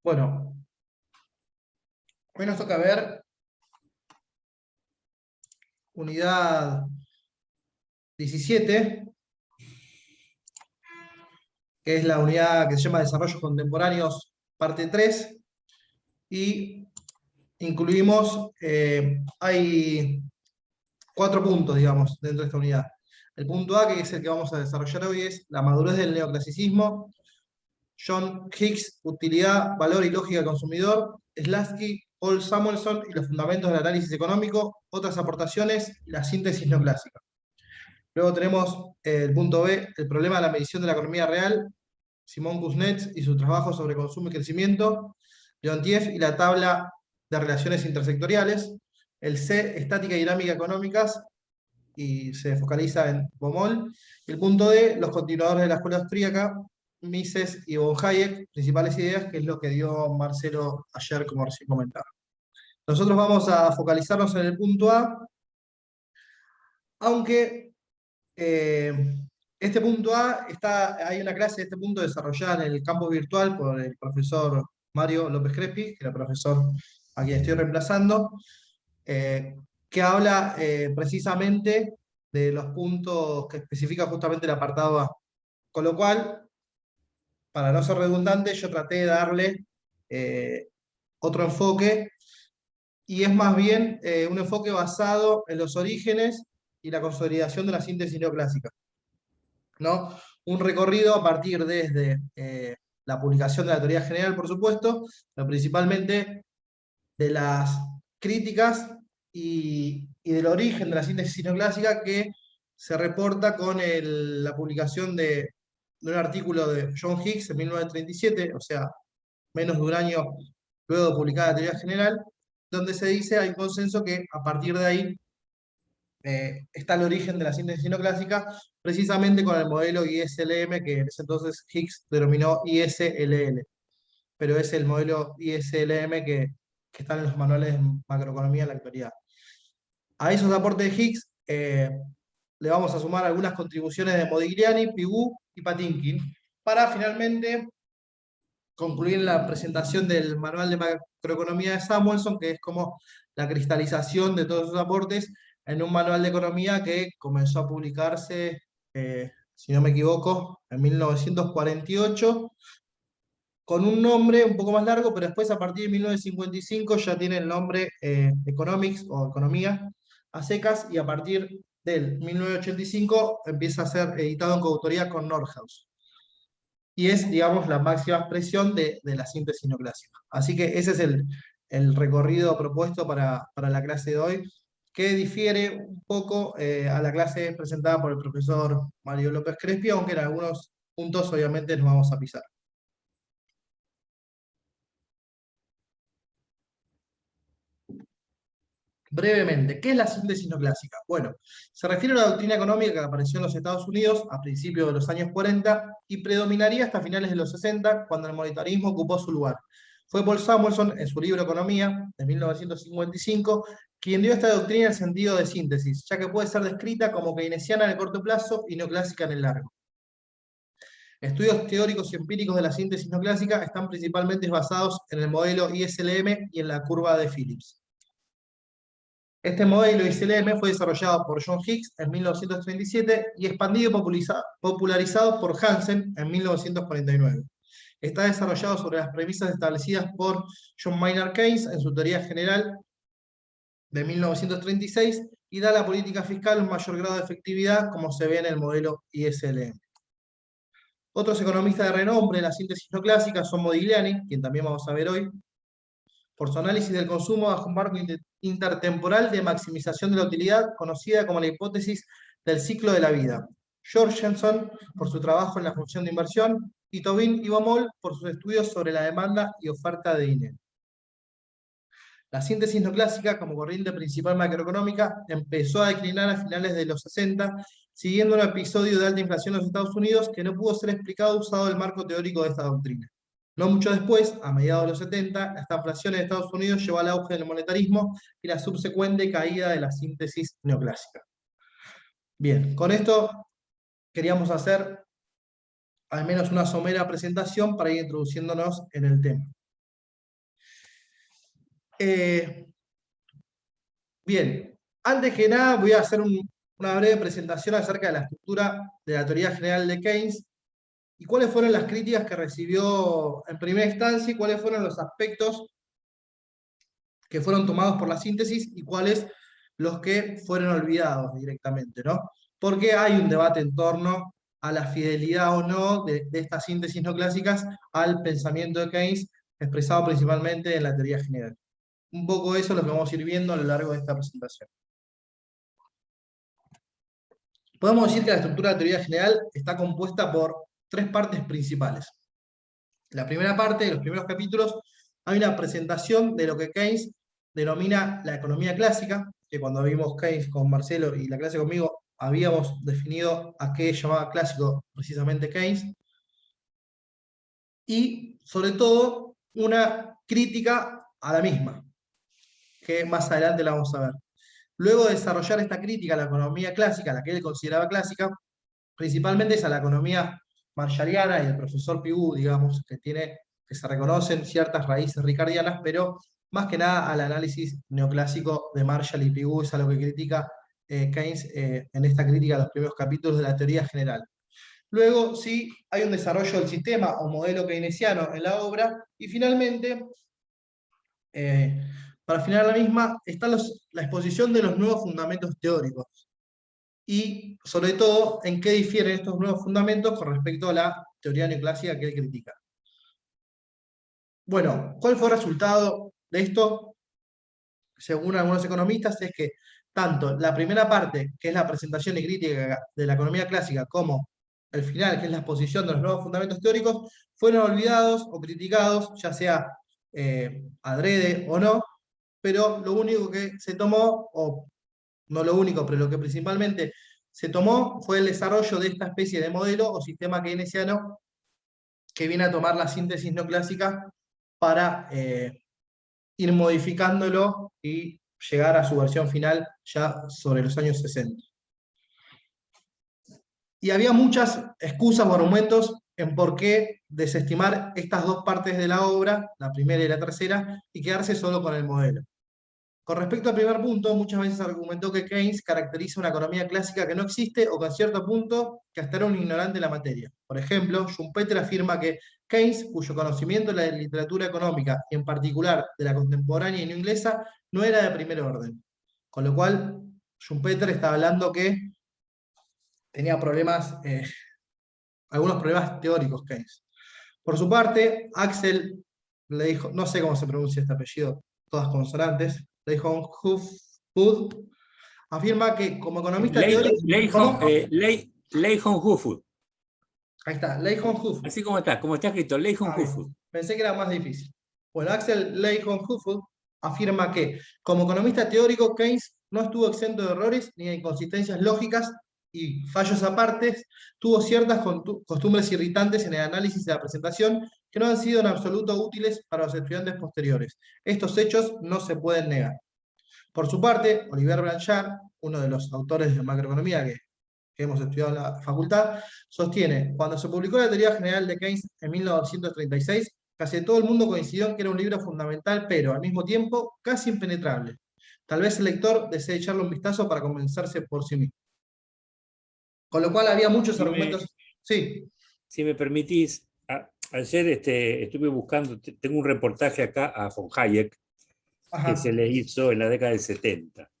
Bueno, hoy nos toca ver unidad 17, que es la unidad que se llama Desarrollos Contemporáneos, parte 3, y incluimos, hay 4 puntos, digamos, dentro de esta unidad. El punto A, que es el que vamos a desarrollar hoy, es la madurez del neoclasicismo, John Hicks, utilidad, valor y lógica del consumidor, Slasky, Paul Samuelson y los fundamentos del análisis económico, otras aportaciones y la síntesis neoclásica. Luego tenemos el punto B, el problema de la medición de la economía real, Simón Kuznets y su trabajo sobre consumo y crecimiento, Leontief y la tabla de relaciones intersectoriales, el C, estática y dinámica económicas, y se focaliza en Baumol, y el punto D, los continuadores de la escuela austríaca, Mises y von Hayek, principales ideas, que es lo que dio Marcelo ayer, como recién comentaba. Nosotros vamos a focalizarnos en el punto A, aunque este punto A, hay una clase de este punto desarrollada en el campo virtual por el profesor Mario López Crespi, que era el profesor a quien estoy reemplazando, eh, que habla precisamente de los puntos que especifica justamente el apartado A. Con lo cual, para no ser redundante, yo traté de darle eh, otro enfoque, y es más bien un enfoque basado en los orígenes y la consolidación de la síntesis neoclásica, ¿no? Un recorrido a partir desde la publicación de la teoría general, por supuesto, pero principalmente de las críticas y del origen de la síntesis neoclásica, que se reporta con la publicación de un artículo de John Hicks en 1937, o sea, menos de un año luego de publicar la teoría general, donde se dice, hay un consenso que a partir de ahí está el origen de la síntesis neoclásica, precisamente con el modelo ISLM, que en ese entonces Hicks denominó ISLL, pero es el modelo ISLM que está en los manuales de macroeconomía en la actualidad. A esos aportes de Hicks le vamos a sumar algunas contribuciones de Modigliani, Pigou y Patinkin, para finalmente concluir la presentación del manual de macroeconomía de Samuelson, que es como la cristalización de todos esos aportes en un manual de economía que comenzó a publicarse, si no me equivoco, en 1948, con un nombre un poco más largo, pero después a partir de 1955 ya tiene el nombre Economics o Economía a secas, y a partir del 1985 empieza a ser editado en coautoría con Nordhaus. Y es, digamos, la máxima expresión de la síntesis neoclásica. Así que ese es el recorrido propuesto para la clase de hoy, que difiere un poco a la clase presentada por el profesor Mario López Crespi, aunque en algunos puntos obviamente nos vamos a pisar. Brevemente, ¿qué es la síntesis neoclásica? Bueno, se refiere a una doctrina económica que apareció en los Estados Unidos a principios de los años 40 y predominaría hasta finales de los 60, cuando el monetarismo ocupó su lugar. Fue Paul Samuelson, en su libro Economía, de 1955, quien dio a esta doctrina el sentido de síntesis, ya que puede ser descrita como keynesiana en el corto plazo y neoclásica en el largo. Estudios teóricos y empíricos de la síntesis neoclásica están principalmente basados en el modelo ISLM y en la curva de Phillips. Este modelo ISLM fue desarrollado por John Hicks en 1937 y expandido y popularizado por Hansen en 1949. Está desarrollado sobre las premisas establecidas por John Maynard Keynes en su teoría general de 1936 y da a la política fiscal un mayor grado de efectividad, como se ve en el modelo ISLM. Otros economistas de renombre de la síntesis no clásica son Modigliani, quien también vamos a ver hoy, por su análisis del consumo bajo un marco intertemporal de maximización de la utilidad, conocida como la hipótesis del ciclo de la vida. Jorgensen, por su trabajo en la función de inversión, y Tobin y Baumol, por sus estudios sobre la demanda y oferta de dinero. La síntesis no clásica, como corriente principal macroeconómica, empezó a declinar a finales de los 60, siguiendo un episodio de alta inflación en los Estados Unidos que no pudo ser explicado usado el marco teórico de esta doctrina. No mucho después, a mediados de los 70, la inflación en Estados Unidos llevó al auge del monetarismo y la subsecuente caída de la síntesis neoclásica. Bien, con esto queríamos hacer al menos una somera presentación para ir introduciéndonos en el tema. Eh, Bien, antes que nada voy a hacer una breve presentación acerca de la estructura de la teoría general de Keynes y cuáles fueron las críticas que recibió en primera instancia y cuáles fueron los aspectos que fueron tomados por la síntesis y cuáles los que fueron olvidados directamente, ¿no? Porque hay un debate en torno a la fidelidad o no de estas síntesis no clásicas al pensamiento de Keynes, expresado principalmente en la teoría general. Un poco eso es lo que vamos a ir viendo a lo largo de esta presentación. Podemos decir que la estructura de la teoría general está compuesta por tres partes principales. La primera parte, de los primeros capítulos, hay una presentación de lo que Keynes denomina la economía clásica, que cuando vimos Keynes con Marcelo y la clase conmigo, habíamos definido a qué llamaba clásico precisamente Keynes, y sobre todo una crítica a la misma, que más adelante la vamos a ver. Luego de desarrollar esta crítica a la economía clásica, la que él consideraba clásica, principalmente es a la economía marshalliana y el profesor Pigou, digamos, que se reconocen ciertas raíces ricardianas, pero más que nada al análisis neoclásico de Marshall y Pigou, es a lo que critica Keynes en esta crítica a los primeros capítulos de la teoría general. Luego, sí, hay un desarrollo del sistema o modelo keynesiano en la obra, y finalmente, eh, para finalizar la misma, está la exposición de los nuevos fundamentos teóricos y, sobre todo, en qué difieren estos nuevos fundamentos con respecto a la teoría neoclásica que él critica. Bueno, ¿cuál fue el resultado de esto? Según algunos economistas, es que tanto la primera parte, que es la presentación y crítica de la economía clásica, como el final, que es la exposición de los nuevos fundamentos teóricos, fueron olvidados o criticados, ya sea adrede o no, pero lo único que se tomó, o no lo único, pero lo que principalmente se tomó fue el desarrollo de esta especie de modelo o sistema keynesiano que viene a tomar la síntesis no clásica para ir modificándolo y llegar a su versión final ya sobre los años 60. Y había muchas excusas o argumentos en por qué desestimar estas dos partes de la obra, la primera y la tercera, y quedarse solo con el modelo. Con respecto al primer punto, muchas veces argumentó que Keynes caracteriza una economía clásica que no existe o que a cierto punto que hasta era un ignorante de la materia. Por ejemplo, Schumpeter afirma que Keynes, cuyo conocimiento de la literatura económica y en particular de la contemporánea y no inglesa, no era de primer orden. Con lo cual, Schumpeter está hablando que tenía problemas, algunos problemas teóricos Keynes. Por su parte, Axel le dijo, no sé cómo se pronuncia este apellido, todas consonantes, le dijo Hufvud, afirma que como economista teórico... ¿Cómo? Leijonhufvud. Ahí está, Leijonhufvud. Así como está escrito, Leijonhufvud. Pensé que era más difícil. Bueno, Axel Leijonhufvud afirma que como economista teórico Keynes no estuvo exento de errores ni de inconsistencias lógicas y fallos aparte, tuvo ciertas costumbres irritantes en el análisis de la presentación que no han sido en absoluto útiles para los estudiantes posteriores. Estos hechos no se pueden negar. Por su parte, Olivier Blanchard, uno de los autores de macroeconomía que hemos estudiado en la facultad, sostiene, cuando se publicó la teoría general de Keynes en 1936, casi todo el mundo coincidió en que era un libro fundamental, pero al mismo tiempo casi impenetrable. Tal vez el lector desee echarle un vistazo para convencerse por sí mismo. Con lo cual había muchos argumentos. Sí. Si me permitís, ayer estuve buscando, tengo un reportaje acá a von Hayek, que se le hizo en la década del 70.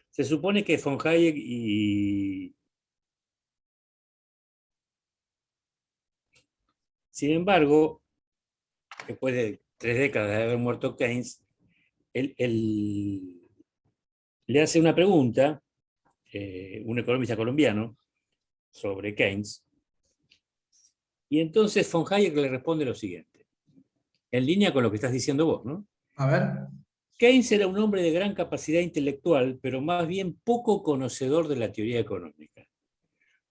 Se supone que von Hayek y... Sin embargo, después de 3 décadas de haber muerto Keynes, él le hace una pregunta, un economista colombiano, sobre Keynes, y entonces von Hayek le responde lo siguiente, en línea con lo que estás diciendo vos, ¿no? A ver. Keynes era un hombre de gran capacidad intelectual, pero más bien poco conocedor de la teoría económica.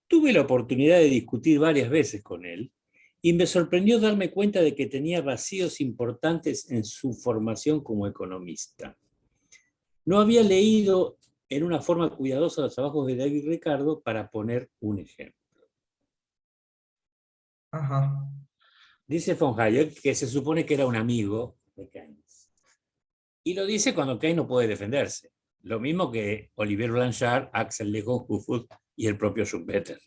Tuve la oportunidad de discutir varias veces con él y me sorprendió darme cuenta de que tenía vacíos importantes en su formación como economista. No había leído en una forma cuidadosa los trabajos de David Ricardo, para poner un ejemplo. Ajá. Dice von Hayek que se supone que era un amigo de Keynes. Y lo dice cuando Keynes no puede defenderse. Lo mismo que Olivier Blanchard, Axel de Hooft y el propio Schumpeter.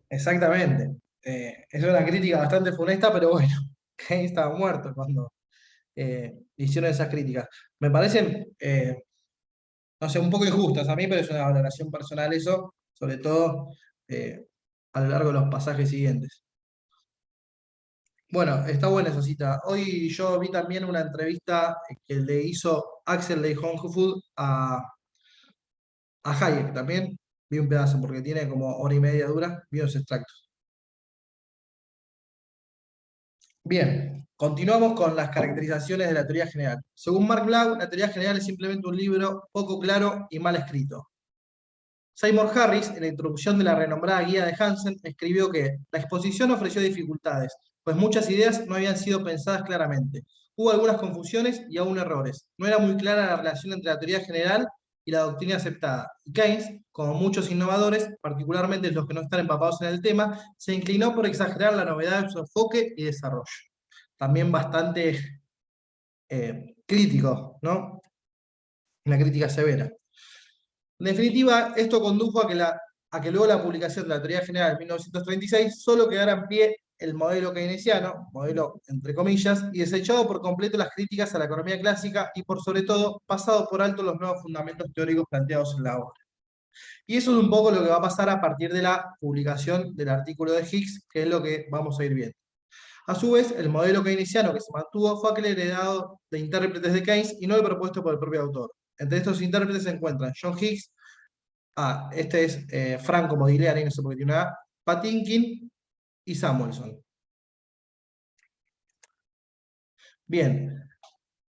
Exactamente. Es una crítica bastante funesta, pero bueno, Keynes estaba muerto cuando hicieron esas críticas. Me parecen, no sé, un poco injustas a mí, pero es una valoración personal eso, sobre todo eh, a lo largo de los pasajes siguientes. Bueno, está buena esa cita. Hoy yo vi también una entrevista que le hizo Axel de Hooft a Hayek también. Vi un pedazo porque tiene como hora y media dura, vi los extractos. Bien, continuamos con las caracterizaciones de la teoría general. Según Mark Blau, la teoría general es simplemente un libro poco claro y mal escrito. Seymour Harris, en la introducción de la renombrada guía de Hansen, escribió que la exposición ofreció dificultades, pues muchas ideas no habían sido pensadas claramente. Hubo algunas confusiones y aún errores. No era muy clara la relación entre la teoría general y la doctrina aceptada. Y Keynes, como muchos innovadores, particularmente los que no están empapados en el tema, se inclinó por exagerar la novedad de su enfoque y desarrollo. También bastante crítico, ¿no? Una crítica severa. En definitiva, esto condujo a que luego la publicación de la teoría general en 1936 solo quedara en pie el modelo keynesiano, modelo entre comillas, y desechado por completo las críticas a la economía clásica y por sobre todo pasado por alto los nuevos fundamentos teóricos planteados en la obra. Y eso es un poco lo que va a pasar a partir de la publicación del artículo de Higgs, que es lo que vamos a ir viendo. A su vez, el modelo keynesiano que se mantuvo fue aquel heredado de intérpretes de Keynes y no el propuesto por el propio autor. Entre estos intérpretes se encuentran John Higgs, este es Franco Modigliani, no sé por qué tiene una A, Patinkin y Samuelson. Bien,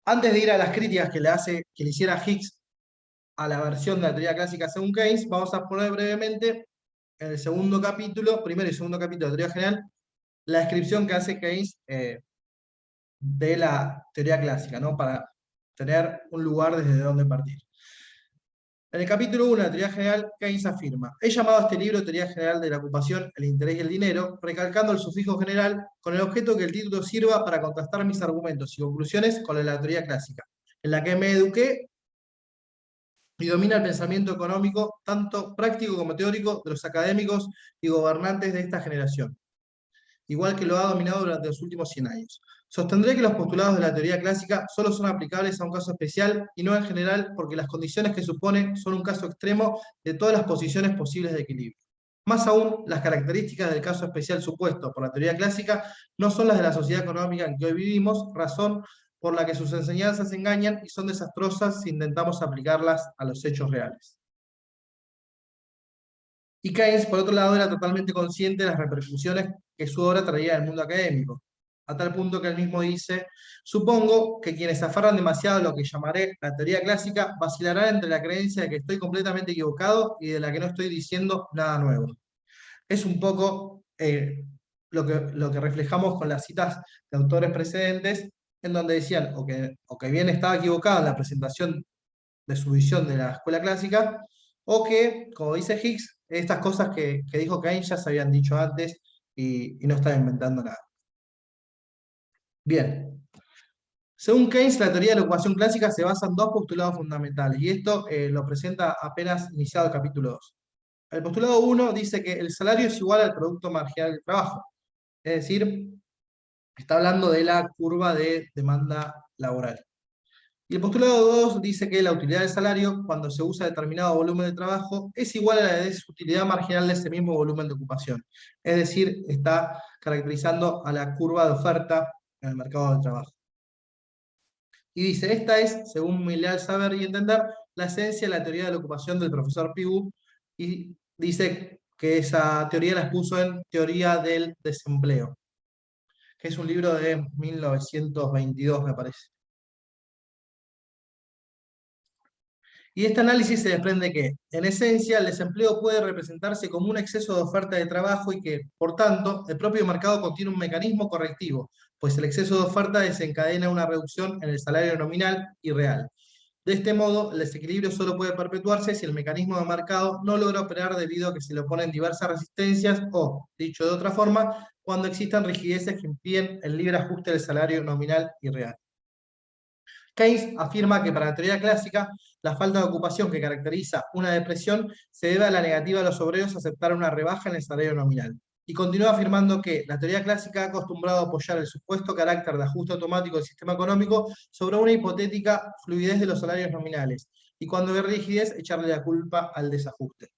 antes de ir a las críticas que le hiciera Higgs a la versión de la teoría clásica según Keynes, vamos a poner brevemente en el segundo capítulo, primero y segundo capítulo de teoría general, la descripción que hace Keynes de la teoría clásica, ¿no? Para tener un lugar desde donde partir. En el capítulo 1 de la teoría general, Keynes afirma: he llamado a este libro teoría general de la ocupación, el interés y el dinero, recalcando el sufijo general con el objeto que el título sirva para contrastar mis argumentos y conclusiones con la teoría clásica, en la que me eduqué y domina el pensamiento económico, tanto práctico como teórico, de los académicos y gobernantes de esta generación, igual que lo ha dominado durante los últimos 100 años. Sostendré que los postulados de la teoría clásica solo son aplicables a un caso especial y no en general, porque las condiciones que supone son un caso extremo de todas las posiciones posibles de equilibrio. Más aún, las características del caso especial supuesto por la teoría clásica no son las de la sociedad económica en que hoy vivimos, razón por la que sus enseñanzas engañan y son desastrosas si intentamos aplicarlas a los hechos reales. Y Keynes, por otro lado, era totalmente consciente de las repercusiones que su obra traía al mundo académico, a tal punto que él mismo dice: supongo que quienes se aferran demasiado a lo que llamaré la teoría clásica vacilarán entre la creencia de que estoy completamente equivocado y de la que no estoy diciendo nada nuevo. Es un poco lo que reflejamos con las citas de autores precedentes, en donde decían o que bien estaba equivocado en la presentación de su visión de la escuela clásica, o que, como dice Higgs, estas cosas que dijo Keynes ya se habían dicho antes y no estaba inventando nada. Bien. Según Keynes, la teoría de la ocupación clásica se basa en dos postulados fundamentales, y esto lo presenta apenas iniciado el capítulo 2. El postulado 1 dice que el salario es igual al producto marginal del trabajo, es decir, está hablando de la curva de demanda laboral. Y el postulado 2 dice que la utilidad del salario, cuando se usa determinado volumen de trabajo, es igual a la desutilidad marginal de ese mismo volumen de ocupación. Es decir, está caracterizando a la curva de oferta en el mercado del trabajo. Y dice: esta es, según mi leal saber y entender, la esencia de la teoría de la ocupación del profesor Pigou, y dice que esa teoría la expuso en Teoría del Desempleo, que es un libro de 1922, me parece. Y de este análisis se desprende que, en esencia, el desempleo puede representarse como un exceso de oferta de trabajo y que, por tanto, el propio mercado contiene un mecanismo correctivo, pues el exceso de oferta desencadena una reducción en el salario nominal y real. De este modo, el desequilibrio solo puede perpetuarse si el mecanismo de mercado no logra operar debido a que se le oponen diversas resistencias o, dicho de otra forma, cuando existan rigideces que impiden el libre ajuste del salario nominal y real. Keynes afirma que para la teoría clásica, la falta de ocupación que caracteriza una depresión se debe a la negativa de los obreros a aceptar una rebaja en el salario nominal. Y continúa afirmando que la teoría clásica ha acostumbrado a apoyar el supuesto carácter de ajuste automático del sistema económico sobre una hipotética fluidez de los salarios nominales, y cuando hay rigidez, echarle la culpa al desajuste.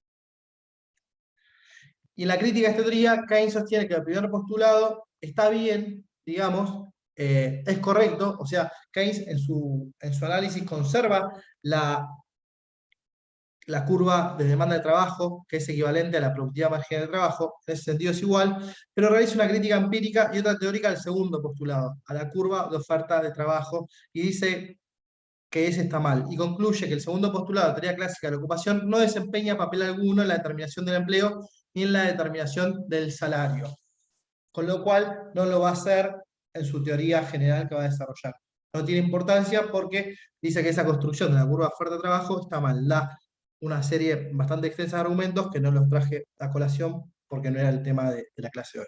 Y en la crítica a esta teoría, Keynes sostiene que el primer postulado está bien, digamos, es correcto, o sea, Keynes en su análisis conserva la curva de demanda de trabajo, que es equivalente a la productividad marginal de trabajo, en ese sentido es igual, pero realiza una crítica empírica y otra teórica al segundo postulado, a la curva de oferta de trabajo, y dice que ese está mal, y concluye que el segundo postulado de teoría clásica de la ocupación no desempeña papel alguno en la determinación del empleo ni en la determinación del salario, con lo cual no lo va a hacer en su teoría general que va a desarrollar. No tiene importancia porque dice que esa construcción de la curva de oferta de trabajo está mal. Da una serie bastante extensa de argumentos que no los traje a colación porque no era el tema de la clase hoy.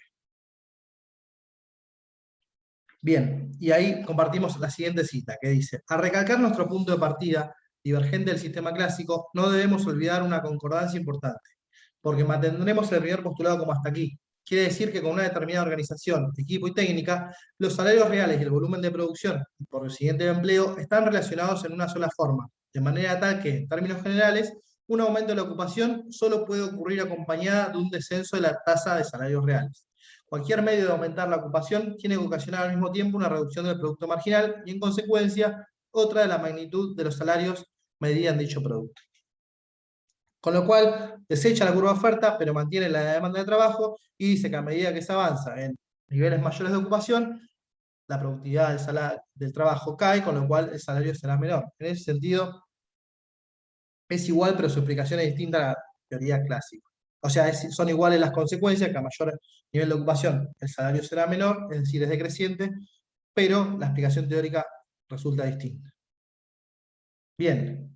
Bien, y ahí compartimos la siguiente cita, que dice: a recalcar nuestro punto de partida, divergente del sistema clásico, no debemos olvidar una concordancia importante, porque mantendremos el primer postulado como hasta aquí. Quiere decir que con una determinada organización, equipo y técnica, los salarios reales y el volumen de producción, y por el siguiente empleo, están relacionados en una sola forma, de manera tal que, en términos generales, un aumento de la ocupación solo puede ocurrir acompañada de un descenso de la tasa de salarios reales. Cualquier medio de aumentar la ocupación tiene que ocasionar al mismo tiempo una reducción del producto marginal y, en consecuencia, otra de la magnitud de los salarios medida en dicho producto. Con lo cual, desecha la curva de oferta, pero mantiene la demanda de trabajo y dice que a medida que se avanza en niveles mayores de ocupación, la productividad del trabajo cae, con lo cual el salario será menor. En ese sentido, es igual, pero su explicación es distinta a la teoría clásica. O sea, son iguales las consecuencias, que a mayor nivel de ocupación el salario será menor, es decir, es decreciente, pero la explicación teórica resulta distinta. Bien.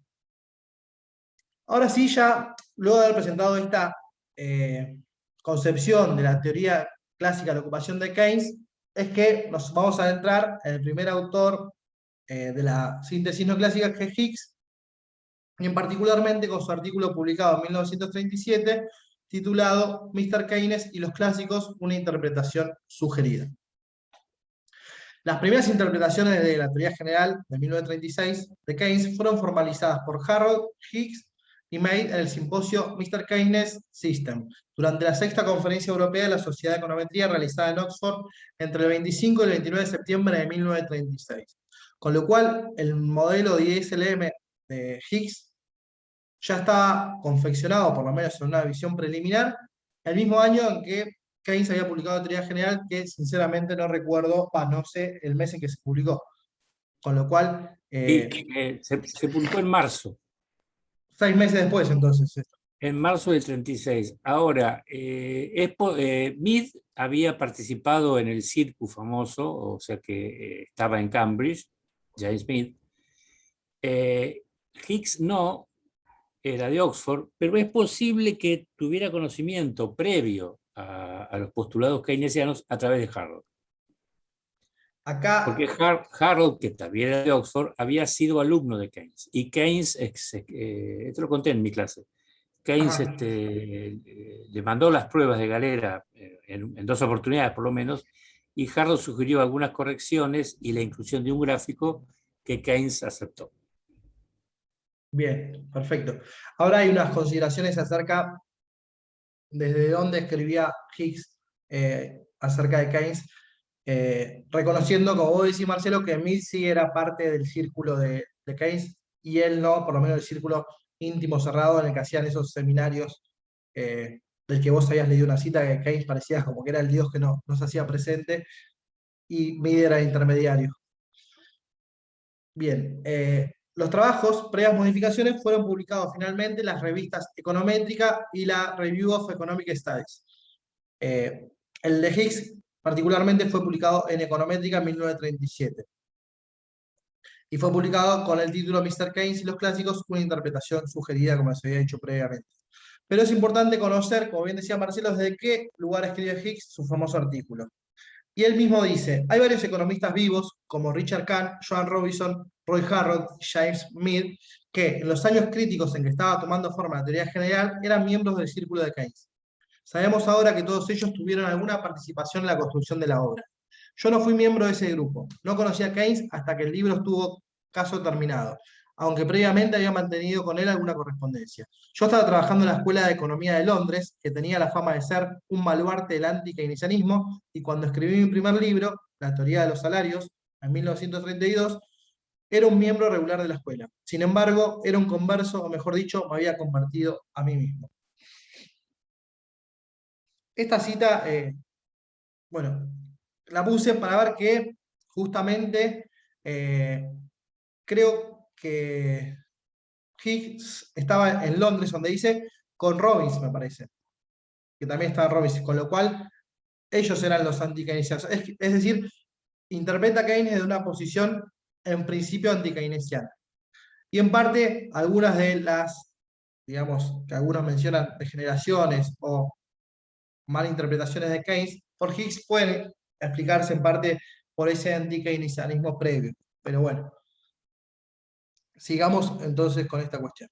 Ahora sí, ya luego de haber presentado esta concepción de la teoría clásica de la ocupación de Keynes, es que nos vamos a adentrar en el primer autor de la síntesis no clásica, que es Higgs, y en particularmente con su artículo publicado en 1937, titulado Mr. Keynes y los clásicos, una interpretación sugerida. Las primeras interpretaciones de la teoría general de 1936 de Keynes fueron formalizadas por Harold Higgs y May en el simposio Mr. Keynes System, durante la sexta conferencia europea de la Sociedad de Econometría realizada en Oxford entre el 25 y el 29 de septiembre de 1936. Con lo cual, el modelo de ISLM de Higgs ya estaba confeccionado, por lo menos en una visión preliminar, el mismo año en que Keynes había publicado la teoría general, que sinceramente no recuerdo, no sé el mes en que se publicó. Con lo cual... se publicó en marzo. 6 meses después, entonces. En marzo del 36. Ahora, Mead había participado en el circo famoso, o sea que estaba en Cambridge, James Mead. Higgs no, era de Oxford, pero es posible que tuviera conocimiento previo a los postulados keynesianos a través de Harold. Porque Harold, que también era de Oxford, había sido alumno de Keynes. Y Keynes, esto lo conté en mi clase, Keynes le mandó las pruebas de Galera en 2 oportunidades por lo menos, y Harold sugirió algunas correcciones y la inclusión de un gráfico que Keynes aceptó. Bien, perfecto. Ahora hay unas consideraciones acerca desde dónde escribía Higgs acerca de Keynes, reconociendo, como vos decís, Marcelo, que Mead sí era parte del círculo de Keynes, y él no, por lo menos el círculo íntimo cerrado en el que hacían esos seminarios del que vos habías leído una cita, que Keynes parecía como que era el dios que no se hacía presente, y Mead era el intermediario. Bien, los trabajos, previas modificaciones, fueron publicados finalmente en las revistas Econométrica y la Review of Economic Studies. El de Higgs, particularmente, fue publicado en Econométrica en 1937. Y fue publicado con el título Mr. Keynes y los clásicos, una interpretación sugerida, como se había dicho previamente. Pero es importante conocer, como bien decía Marcelo, desde qué lugar escribe Higgs su famoso artículo. Y Y él mismo dice, hay varios economistas vivos, como Richard Kahn, Joan Robinson, Roy Harrod y James Mead, que en los años críticos en que estaba tomando forma la teoría general, eran miembros del círculo de Keynes. Sabemos ahora que todos ellos tuvieron alguna participación en la construcción de la obra. Yo no fui miembro de ese grupo, no conocía a Keynes hasta que el libro estuvo caso terminado, aunque previamente había mantenido con él alguna correspondencia. Yo estaba trabajando en la Escuela de Economía de Londres, que tenía la fama de ser un baluarte del anti-keynesianismo, y cuando escribí mi primer libro, La teoría de los salarios, en 1932, era un miembro regular de la escuela. Sin embargo, era un converso, o mejor dicho, me había convertido a mí mismo. Esta cita, bueno, la puse para ver que justamente creo que Higgs estaba en Londres, donde dice, con Robbins, me parece, que también estaba Robbins, con lo cual ellos eran los anti-keynesianos. Es decir, interpreta a Keynes de una posición en principio anti-keynesiana. Y en parte, algunas de las, digamos, que algunos mencionan degeneraciones o malinterpretaciones de Keynes, por Higgs pueden explicarse en parte por ese anti-keynesianismo previo. Pero bueno, sigamos entonces con esta cuestión.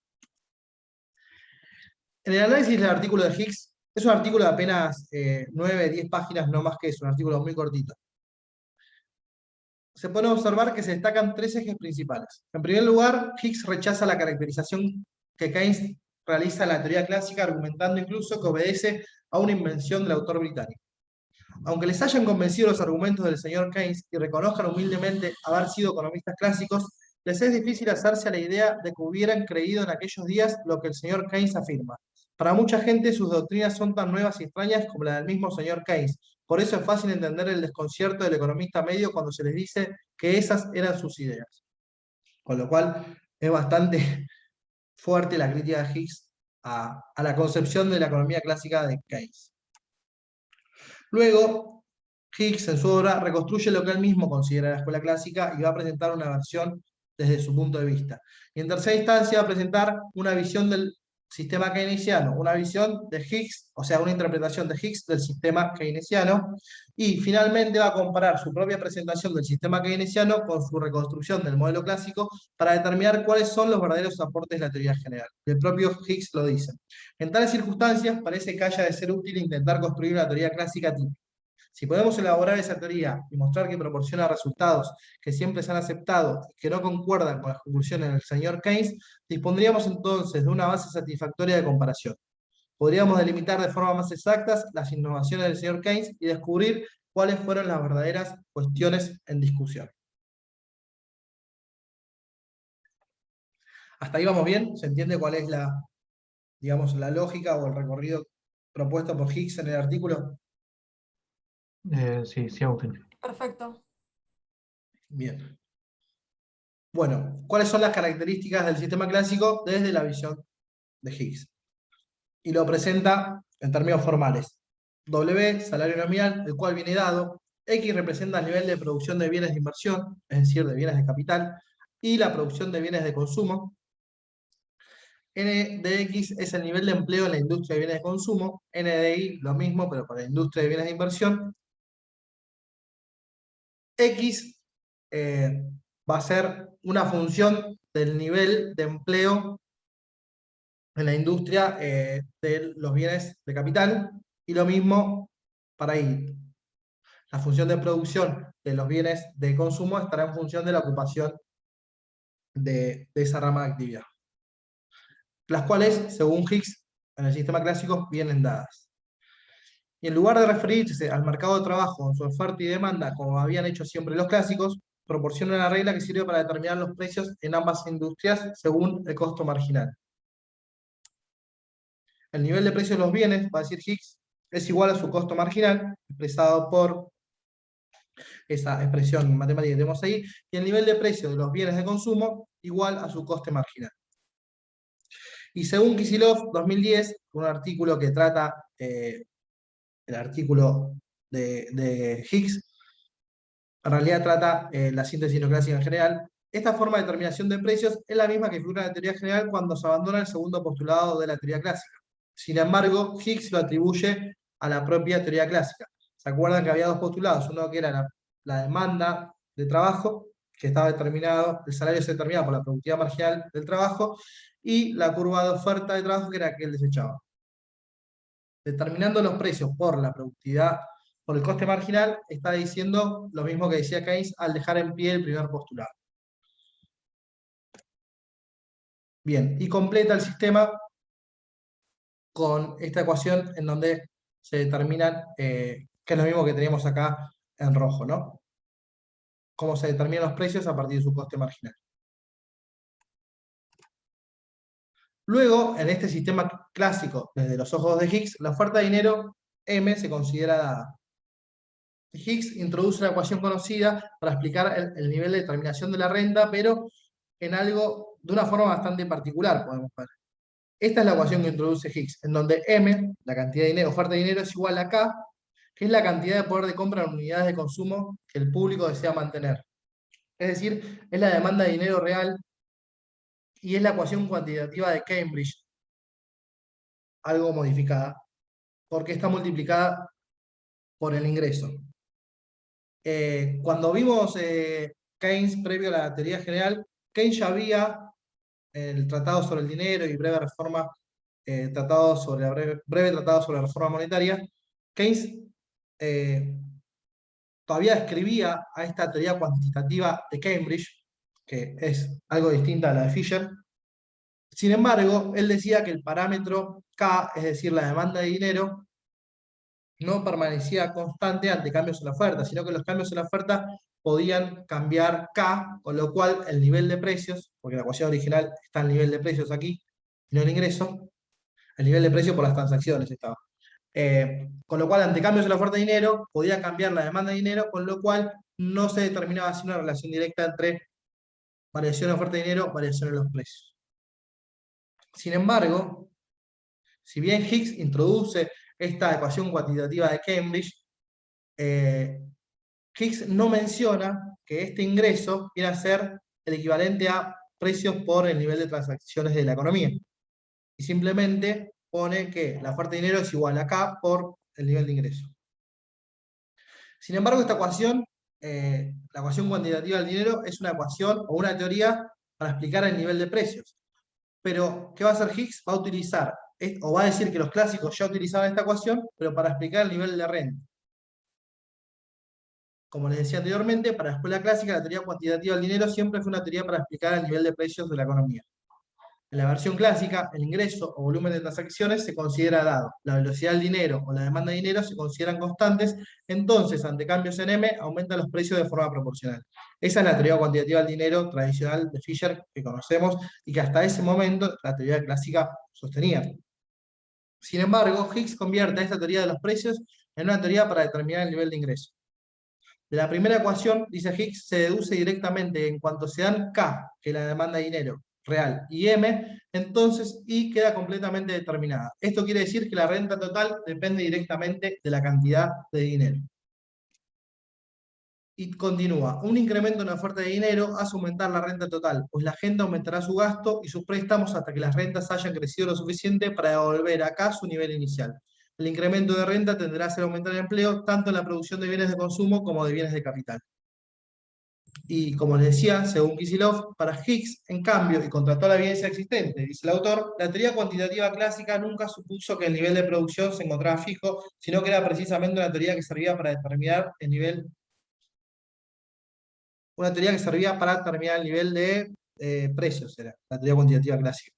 En el análisis del artículo de Higgs, es un artículo de apenas 9, 10 páginas, no más que eso, un artículo muy cortito. Se puede observar que se destacan 3 ejes principales. En primer lugar, Higgs rechaza la caracterización que Keynes realiza en la teoría clásica, argumentando incluso que obedece a una invención del autor británico. Aunque les hayan convencido los argumentos del señor Keynes y reconozcan humildemente haber sido economistas clásicos, les es difícil hacerse a la idea de que hubieran creído en aquellos días lo que el señor Keynes afirma. Para mucha gente sus doctrinas son tan nuevas y extrañas como la del mismo señor Keynes. Por eso es fácil entender el desconcierto del economista medio cuando se les dice que esas eran sus ideas. Con lo cual es bastante fuerte la crítica de Higgs a la concepción de la economía clásica de Keynes. Luego, Higgs en su obra reconstruye lo que él mismo considera la escuela clásica y va a presentar una versión desde su punto de vista. Y en tercera instancia va a presentar una visión del sistema keynesiano, una visión de Higgs, o sea, una interpretación de Higgs del sistema keynesiano, y finalmente va a comparar su propia presentación del sistema keynesiano con su reconstrucción del modelo clásico para determinar cuáles son los verdaderos aportes de la teoría general. El propio Higgs lo dice. En tales circunstancias, parece que haya de ser útil intentar construir una teoría clásica típica. Si podemos elaborar esa teoría y mostrar que proporciona resultados que siempre se han aceptado y que no concuerdan con las conclusiones del señor Keynes, dispondríamos entonces de una base satisfactoria de comparación. Podríamos delimitar de forma más exactas las innovaciones del señor Keynes y descubrir cuáles fueron las verdaderas cuestiones en discusión. ¿Hasta ahí vamos bien? ¿Se entiende cuál es digamos, la lógica o el recorrido propuesto por Higgs en el artículo? Sí, Agustín. Perfecto. Bien. Bueno, ¿cuáles son las características del sistema clásico desde la visión de Higgs? Y lo presenta en términos formales. W, salario nominal, el cual viene dado. X representa el nivel de producción de bienes de inversión, es decir, de bienes de capital, y la producción de bienes de consumo. N de X es el nivel de empleo en la industria de bienes de consumo. N de Y, lo mismo, pero para la industria de bienes de inversión. X va a ser una función del nivel de empleo en la industria de los bienes de capital, y lo mismo para Y. La función de producción de los bienes de consumo estará en función de la ocupación de esa rama de actividad. Las cuales, según Higgs, en el sistema clásico, vienen dadas. Y en lugar de referirse al mercado de trabajo en su oferta y demanda, como habían hecho siempre los clásicos, proporciona una regla que sirve para determinar los precios en ambas industrias según el costo marginal. El nivel de precio de los bienes, va a decir Higgs, es igual a su costo marginal, expresado por esa expresión matemática que tenemos ahí, y el nivel de precio de los bienes de consumo igual a su coste marginal. Y según Kisilov, 2010, un artículo que trata el artículo de Higgs, en realidad trata la síntesis neoclásica en general. Esta forma de determinación de precios es la misma que figura en la teoría general cuando se abandona el segundo postulado de la teoría clásica. Sin embargo, Higgs lo atribuye a la propia teoría clásica. ¿Se acuerdan que había dos postulados? Uno que era la demanda de trabajo, que estaba determinado, el salario se determinaba por la productividad marginal del trabajo, y la curva de oferta de trabajo, que era aquel desechado. Determinando los precios por la productividad, por el coste marginal, está diciendo lo mismo que decía Keynes al dejar en pie el primer postulado. Bien, y completa el sistema con esta ecuación en donde se determinan, que es lo mismo que teníamos acá en rojo, ¿no? Cómo se determinan los precios a partir de su coste marginal. Luego, en este sistema clásico, desde los ojos de Higgs, la oferta de dinero M se considera dada. Higgs introduce una ecuación conocida para explicar el nivel de determinación de la renta, pero en algo, de una forma bastante particular, podemos ver. Esta es la ecuación que introduce Higgs, en donde M, la cantidad de dinero, oferta de dinero, es igual a K, que es la cantidad de poder de compra en unidades de consumo que el público desea mantener. Es decir, es la demanda de dinero real y es la ecuación cuantitativa de Cambridge, algo modificada, porque está multiplicada por el ingreso. Cuando vimos Keynes previo a la teoría general, Keynes ya había el Tratado sobre el Dinero y breve reforma, tratado sobre la breve tratado sobre la reforma monetaria. Keynes todavía escribía a esta teoría cuantitativa de Cambridge, que es algo distinta a la de Fisher. Sin embargo, él decía que el parámetro K, es decir, la demanda de dinero, no permanecía constante ante cambios en la oferta, sino que los cambios en la oferta podían cambiar K, con lo cual el nivel de precios, porque la ecuación original está el nivel de precios aquí, no el ingreso, el nivel de precio por las transacciones estaba. Con lo cual, ante cambios en la oferta de dinero, podía cambiar la demanda de dinero, con lo cual no se determinaba así una relación directa entre variación en oferta de dinero, variación en los precios. Sin embargo, si bien Higgs introduce esta ecuación cuantitativa de Cambridge, Higgs no menciona que este ingreso viene a ser el equivalente a precios por el nivel de transacciones de la economía. Y simplemente pone que la oferta de dinero es igual a K por el nivel de ingreso. Sin embargo, esta ecuación, la ecuación cuantitativa del dinero, es una ecuación o una teoría para explicar el nivel de precios. Pero, ¿qué va a hacer Higgs? Va a utilizar, o va a decir que los clásicos ya utilizaban esta ecuación, pero para explicar el nivel de renta. Como les decía anteriormente, para la escuela clásica, la teoría cuantitativa del dinero siempre fue una teoría para explicar el nivel de precios de la economía. En la versión clásica, el ingreso o volumen de transacciones se considera dado. La velocidad del dinero o la demanda de dinero se consideran constantes, entonces, ante cambios en M, aumentan los precios de forma proporcional. Esa es la teoría cuantitativa del dinero tradicional de Fisher que conocemos y que hasta ese momento la teoría clásica sostenía. Sin embargo, Higgs convierte esta teoría de los precios en una teoría para determinar el nivel de ingreso. De la primera ecuación, dice Higgs, se deduce directamente en cuanto se dan K, que es la demanda de dinero real, y M, entonces I queda completamente determinada. Esto quiere decir que la renta total depende directamente de la cantidad de dinero. Y continúa, un incremento en la oferta de dinero hace aumentar la renta total, pues la gente aumentará su gasto y sus préstamos hasta que las rentas hayan crecido lo suficiente para devolver acá su nivel inicial. El incremento de renta tenderá a hacer aumentar el empleo, tanto en la producción de bienes de consumo como de bienes de capital. Y como les decía, según Kicillof, para Higgs, en cambio, y contra toda la evidencia existente, dice el autor, la teoría cuantitativa clásica nunca supuso que el nivel de producción se encontraba fijo, sino que era precisamente una teoría que servía para determinar el nivel, una teoría que servía para determinar el nivel de precios, era la teoría cuantitativa clásica.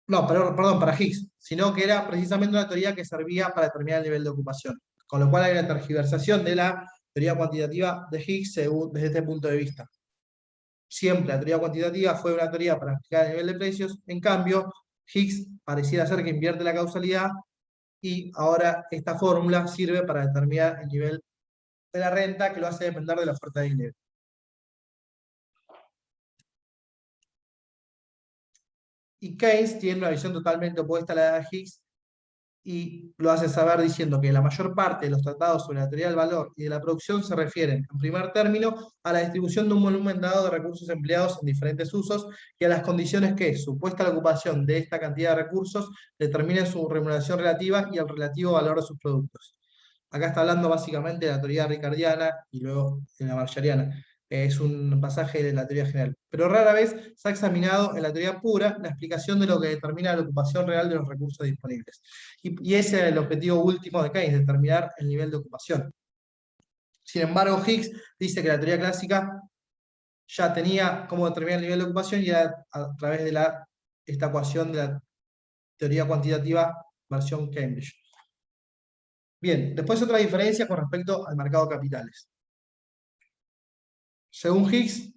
No, perdón, para Higgs, sino que era precisamente una teoría que servía para determinar el nivel de ocupación. Con lo cual hay una tergiversación de la teoría cuantitativa de Higgs desde este punto de vista. Siempre la teoría cuantitativa fue una teoría para explicar el nivel de precios, en cambio, Higgs pareciera ser que invierte la causalidad y ahora esta fórmula sirve para determinar el nivel de la renta que lo hace depender de la oferta de dinero. Y Keynes tiene una visión totalmente opuesta a la de Higgs, y lo hace saber diciendo que la mayor parte de los tratados sobre la teoría del valor y de la producción se refieren, en primer término, a la distribución de un volumen dado de recursos empleados en diferentes usos y a las condiciones que, supuesta la ocupación de esta cantidad de recursos, determinen su remuneración relativa y el relativo valor de sus productos. Acá está hablando básicamente de la teoría ricardiana y luego de la marshaliana. Es un pasaje de la teoría general. Pero rara vez se ha examinado en la teoría pura la explicación de lo que determina la ocupación real de los recursos disponibles. Y ese es el objetivo último de Keynes, determinar el nivel de ocupación. Sin embargo, Higgs dice que la teoría clásica ya tenía cómo determinar el nivel de ocupación y era a través de esta ecuación de la teoría cuantitativa versión Cambridge. Bien, después otra diferencia con respecto al mercado de capitales. Según Higgs,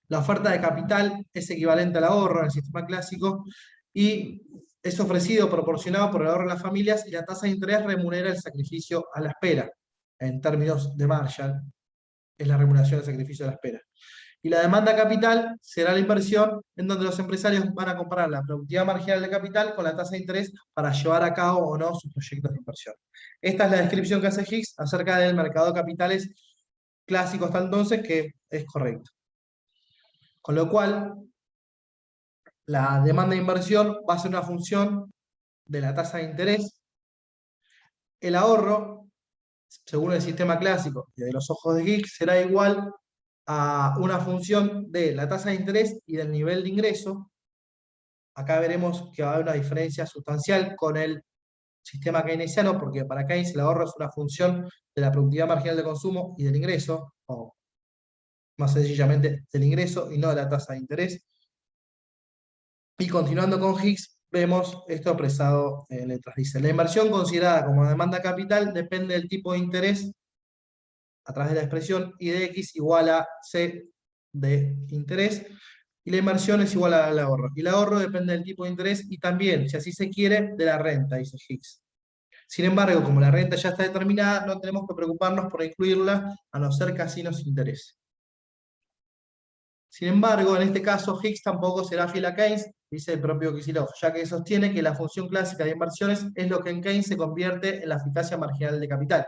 la oferta de capital es equivalente al ahorro en el sistema clásico y es ofrecido proporcionado por el ahorro de las familias y la tasa de interés remunera el sacrificio a la espera. En términos de Marshall, es la remuneración del sacrificio a la espera. Y la demanda capital será la inversión en donde los empresarios van a comparar la productividad marginal de capital con la tasa de interés para llevar a cabo o no sus proyectos de inversión. Esta es la descripción que hace Higgs acerca del mercado de capitales clásico hasta entonces, que es correcto. Con lo cual, la demanda de inversión va a ser una función de la tasa de interés. El ahorro, según el sistema clásico y de los ojos de Higgs, será igual a una función de la tasa de interés y del nivel de ingreso. Acá veremos que va a haber una diferencia sustancial con el sistema keynesiano, porque para Keynes el ahorro es una función de la productividad marginal de consumo y del ingreso, o más sencillamente del ingreso y no de la tasa de interés. Y continuando con Higgs, vemos esto expresado en letras. Dice, la inversión considerada como demanda capital depende del tipo de interés a través de la expresión I de X igual a C de interés, y la inversión es igual al ahorro. Y el ahorro depende del tipo de interés y también, si así se quiere, de la renta, dice Higgs. Sin embargo, como la renta ya está determinada, no tenemos que preocuparnos por incluirla, a no ser que así nos interese. Sin embargo, en este caso, Higgs tampoco será fiel a Keynes, dice el propio Kicillof, ya que sostiene que la función clásica de inversiones es lo que en Keynes se convierte en la eficacia marginal de capital.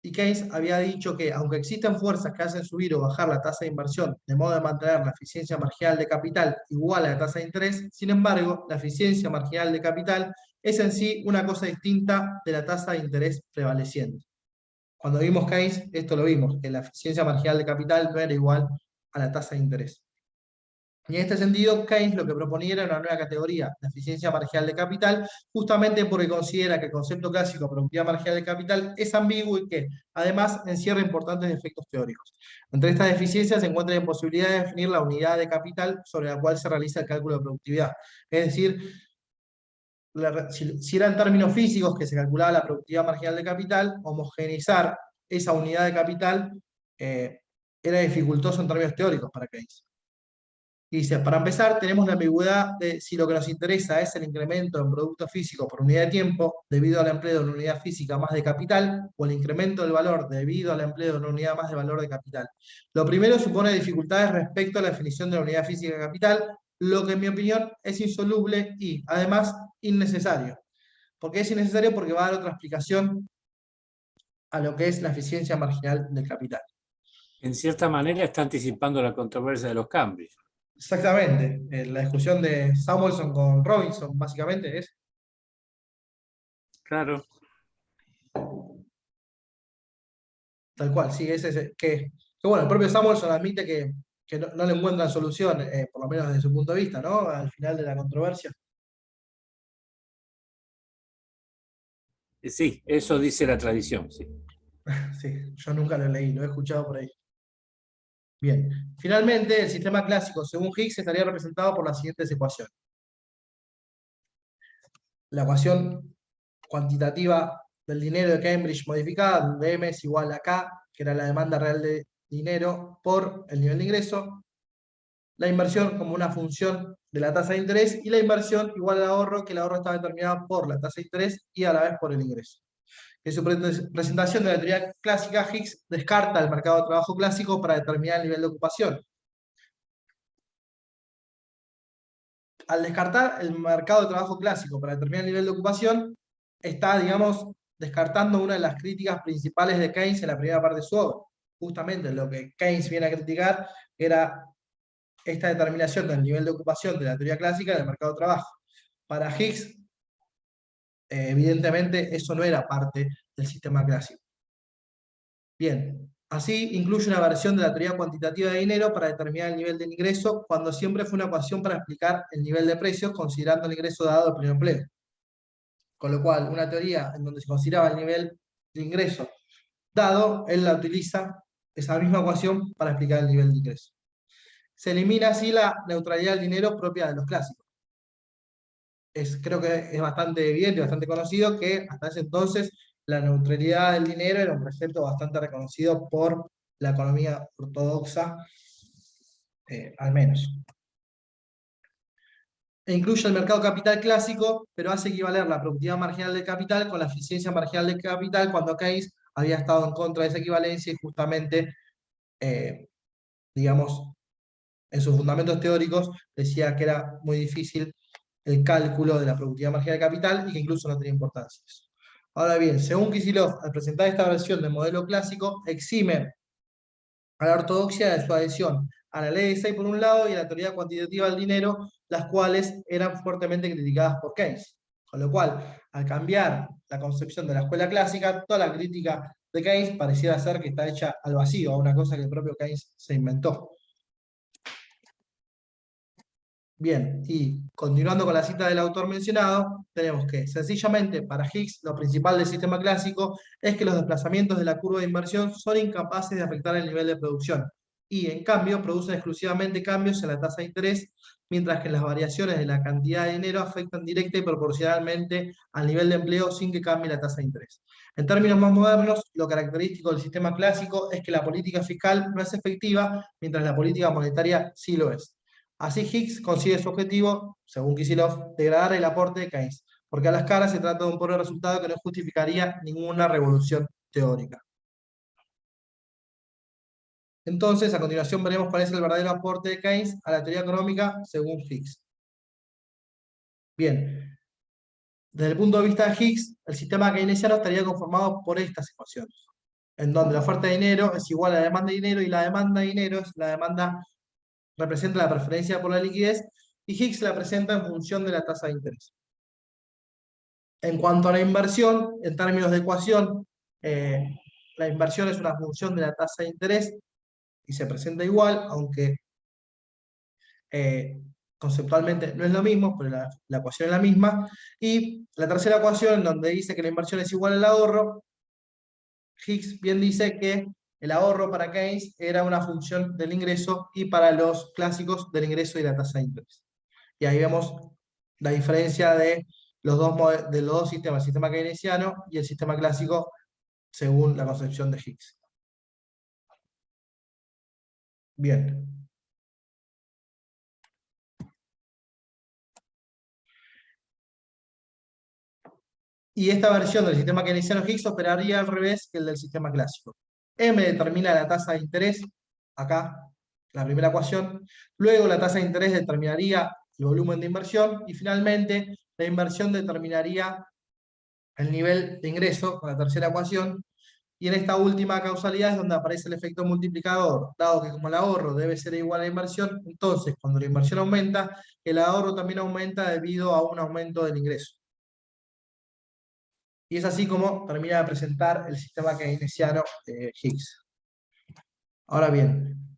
Y Keynes había dicho que, aunque existen fuerzas que hacen subir o bajar la tasa de inversión de modo de mantener la eficiencia marginal de capital igual a la tasa de interés, sin embargo, la eficiencia marginal de capital es en sí una cosa distinta de la tasa de interés prevaleciente. Cuando vimos Keynes, esto lo vimos, que la eficiencia marginal de capital no era igual a la tasa de interés. Y en este sentido, Keynes lo que proponía era una nueva categoría, la eficiencia marginal de capital, justamente porque considera que el concepto clásico de productividad marginal de capital es ambiguo y que, además, encierra importantes efectos teóricos. Entre estas deficiencias se encuentra la imposibilidad de definir la unidad de capital sobre la cual se realiza el cálculo de productividad. Es decir, si eran términos físicos que se calculaba la productividad marginal de capital, homogeneizar esa unidad de capital era dificultoso en términos teóricos para Keynes. Y dice, para empezar, tenemos la ambigüedad de si lo que nos interesa es el incremento en producto físico por unidad de tiempo debido al empleo de una unidad física más de capital o el incremento del valor debido al empleo de una unidad más de valor de capital. Lo primero supone dificultades respecto a la definición de la unidad física de capital, lo que en mi opinión es insoluble y, además, innecesario. ¿Por qué es innecesario? Porque va a dar otra explicación a lo que es la eficiencia marginal del capital. En cierta manera está anticipando la controversia de los cambios. Exactamente. La discusión de Samuelson con Robinson, básicamente, es. Claro. Tal cual, sí, es ese. Que bueno, el propio Samuelson admite que no le encuentran solución, por lo menos desde su punto de vista, ¿no? Al final de la controversia. Sí, eso dice la tradición, sí. Sí, yo nunca lo leí, lo he escuchado por ahí. Bien, finalmente el sistema clásico, según Higgs, estaría representado por las siguientes ecuaciones. La ecuación cuantitativa del dinero de Cambridge modificada, donde M es igual a K, que era la demanda real de dinero, por el nivel de ingreso. La inversión como una función de la tasa de interés, y la inversión igual al ahorro, que el ahorro está determinado por la tasa de interés y a la vez por el ingreso. En su presentación de la teoría clásica, Higgs descarta el mercado de trabajo clásico para determinar el nivel de ocupación. al descartar el mercado de trabajo clásico para determinar el nivel de ocupación, está, digamos, descartando una de las críticas principales de Keynes en la primera parte de su obra. Justamente lo que Keynes viene a criticar era esta determinación del nivel de ocupación de la teoría clásica del mercado de trabajo. Para Higgs, evidentemente, eso no era parte del sistema clásico. Bien, así incluye una versión de la teoría cuantitativa de dinero para determinar el nivel del ingreso, cuando siempre fue una ecuación para explicar el nivel de precios considerando el ingreso dado al primer empleo. Con lo cual, una teoría en donde se consideraba el nivel de ingreso dado, él la utiliza, esa misma ecuación, para explicar el nivel de ingreso. Se elimina así la neutralidad del dinero propia de los clásicos. Creo que es bastante evidente, bastante conocido que hasta ese entonces la neutralidad del dinero era un precepto bastante reconocido por la economía ortodoxa, al menos. E incluye el mercado capital clásico, pero hace equivaler la productividad marginal del capital con la eficiencia marginal del capital, cuando Keynes había estado en contra de esa equivalencia y justamente, digamos, en sus fundamentos teóricos decía que era muy difícil el cálculo de la productividad marginal del capital y que incluso no tenía importancia. Ahora bien, según Kicillof, al presentar esta versión del modelo clásico, exime a la ortodoxia de su adhesión a la ley de Say por un lado y a la teoría cuantitativa del dinero, las cuales eran fuertemente criticadas por Keynes. Con lo cual, al cambiar la concepción de la escuela clásica, toda la crítica de Keynes pareciera ser que está hecha al vacío, a una cosa que el propio Keynes se inventó. Bien, y continuando con la cita del autor mencionado, tenemos que sencillamente para Higgs lo principal del sistema clásico es que los desplazamientos de la curva de inversión son incapaces de afectar el nivel de producción y en cambio producen exclusivamente cambios en la tasa de interés, mientras que las variaciones de la cantidad de dinero afectan directa y proporcionalmente al nivel de empleo sin que cambie la tasa de interés. En términos más modernos, lo característico del sistema clásico es que la política fiscal no es efectiva, mientras la política monetaria sí lo es. Así Higgs consigue su objetivo, según Kicillof, degradar el aporte de Keynes, porque a las caras se trata de un pobre resultado que no justificaría ninguna revolución teórica. Entonces, a continuación veremos cuál es el verdadero aporte de Keynes a la teoría económica según Higgs. Bien, desde el punto de vista de Higgs, el sistema keynesiano estaría conformado por estas ecuaciones, en donde la oferta de dinero es igual a la demanda de dinero y la demanda de dinero es la demanda representa la preferencia por la liquidez y Higgs la presenta en función de la tasa de interés. En cuanto a la inversión, en términos de ecuación, la inversión es una función de la tasa de interés y se presenta igual, aunque conceptualmente no es lo mismo, pero la ecuación es la misma. Y la tercera ecuación, donde dice que la inversión es igual al ahorro, Higgs bien dice que el ahorro para Keynes era una función del ingreso y para los clásicos del ingreso y la tasa de interés. Y ahí vemos la diferencia de los dos sistemas, el sistema keynesiano y el sistema clásico, según la concepción de Higgs. Bien. Y esta versión del sistema keynesiano Higgs operaría al revés que el del sistema clásico. M determina la tasa de interés, acá, la primera ecuación. Luego la tasa de interés determinaría el volumen de inversión. Y finalmente, la inversión determinaría el nivel de ingreso, con la tercera ecuación. Y en esta última causalidad es donde aparece el efecto multiplicador, dado que como el ahorro debe ser igual a la inversión, entonces cuando la inversión aumenta, el ahorro también aumenta debido a un aumento del ingreso. Y es así como termina de presentar el sistema keynesiano Higgs. Ahora bien,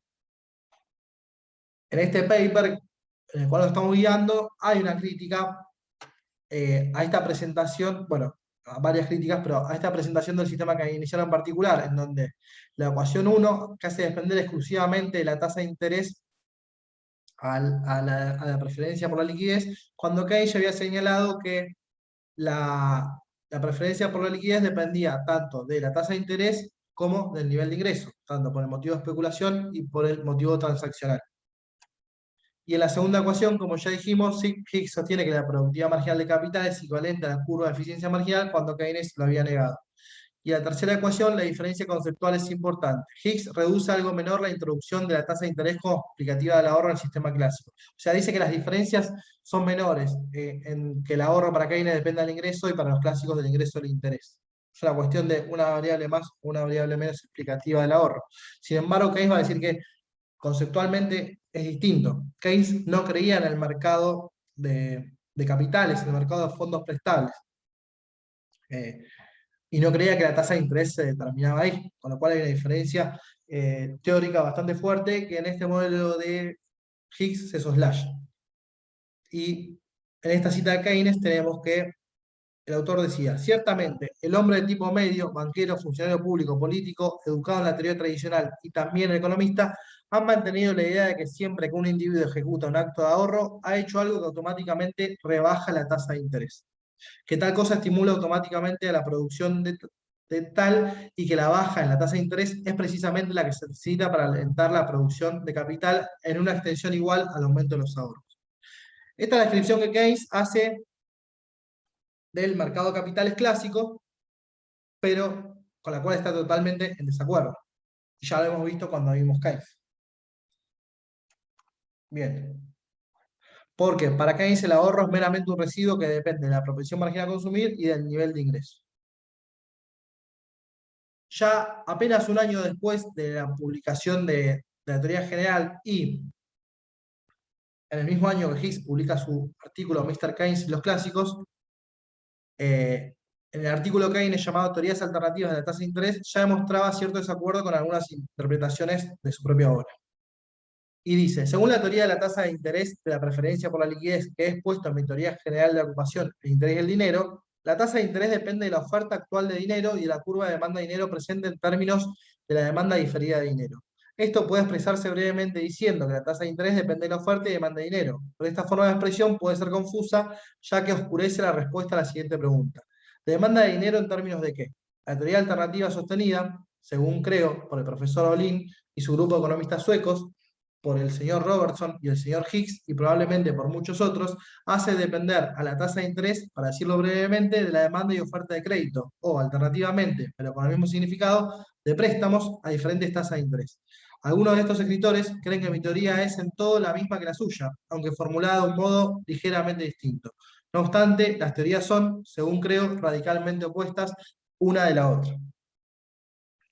en este paper, en el cual nos estamos guiando, hay una crítica a esta presentación, bueno, a varias críticas, pero a esta presentación del sistema keynesiano en particular, en donde la ecuación 1 que hace depender exclusivamente de la tasa de interés a la preferencia por la liquidez, cuando Keynes había señalado que la preferencia por la liquidez dependía tanto de la tasa de interés como del nivel de ingreso, tanto por el motivo de especulación y por el motivo transaccional. Y en la segunda ecuación, como ya dijimos, Higgs sostiene que la productividad marginal de capital es equivalente a la curva de eficiencia marginal cuando Keynes lo había negado. Y la tercera ecuación, la diferencia conceptual es importante. Higgs reduce a algo menor la introducción de la tasa de interés como explicativa del ahorro en el sistema clásico. O sea, dice que las diferencias son menores en que el ahorro para Keynes dependa del ingreso y para los clásicos del ingreso del interés. Es una cuestión de una variable más o una variable menos explicativa del ahorro. Sin embargo, Keynes va a decir que conceptualmente es distinto. Keynes no creía en el mercado de capitales, en el mercado de fondos prestables. Y no creía que la tasa de interés se determinaba ahí, con lo cual hay una diferencia teórica bastante fuerte que en este modelo de Higgs se soslaya. Y en esta cita de Keynes tenemos que el autor decía, ciertamente, el hombre de tipo medio, banquero, funcionario público, político, educado en la teoría tradicional y también economista, han mantenido la idea de que siempre que un individuo ejecuta un acto de ahorro, ha hecho algo que automáticamente rebaja la tasa de interés. Que tal cosa estimula automáticamente a la producción de tal y que la baja en la tasa de interés es precisamente la que se necesita para alentar la producción de capital en una extensión igual al aumento de los ahorros. Esta es la descripción que Keynes hace del mercado de capitales clásico, pero con la cual está totalmente en desacuerdo. Y ya lo hemos visto cuando vimos Keynes. Bien. Porque para Keynes el ahorro es meramente un residuo que depende de la propensión marginal a consumir y del nivel de ingreso. Ya apenas un año después de la publicación de la teoría general y en el mismo año que Higgs publica su artículo Mr. Keynes y los clásicos, en el artículo Keynes llamado Teorías alternativas de la tasa de interés, ya demostraba cierto desacuerdo con algunas interpretaciones de su propia obra. Y dice, según la teoría de la tasa de interés de la preferencia por la liquidez que he expuesto en mi teoría general de la ocupación, el interés y el dinero, la tasa de interés depende de la oferta actual de dinero y de la curva de demanda de dinero presente en términos de la demanda diferida de dinero. Esto puede expresarse brevemente diciendo que la tasa de interés depende de la oferta y demanda de dinero, pero esta forma de expresión puede ser confusa, ya que oscurece la respuesta a la siguiente pregunta. ¿Demanda de dinero en términos de qué? La teoría alternativa sostenida, según creo, por el profesor Olin y su grupo de economistas suecos, por el señor Robertson y el señor Higgs, y probablemente por muchos otros, hace depender a la tasa de interés, para decirlo brevemente, de la demanda y oferta de crédito, o alternativamente, pero con el mismo significado, de préstamos a diferentes tasas de interés. Algunos de estos escritores creen que mi teoría es en todo la misma que la suya, aunque formulada de un modo ligeramente distinto. No obstante, las teorías son, según creo, radicalmente opuestas una de la otra.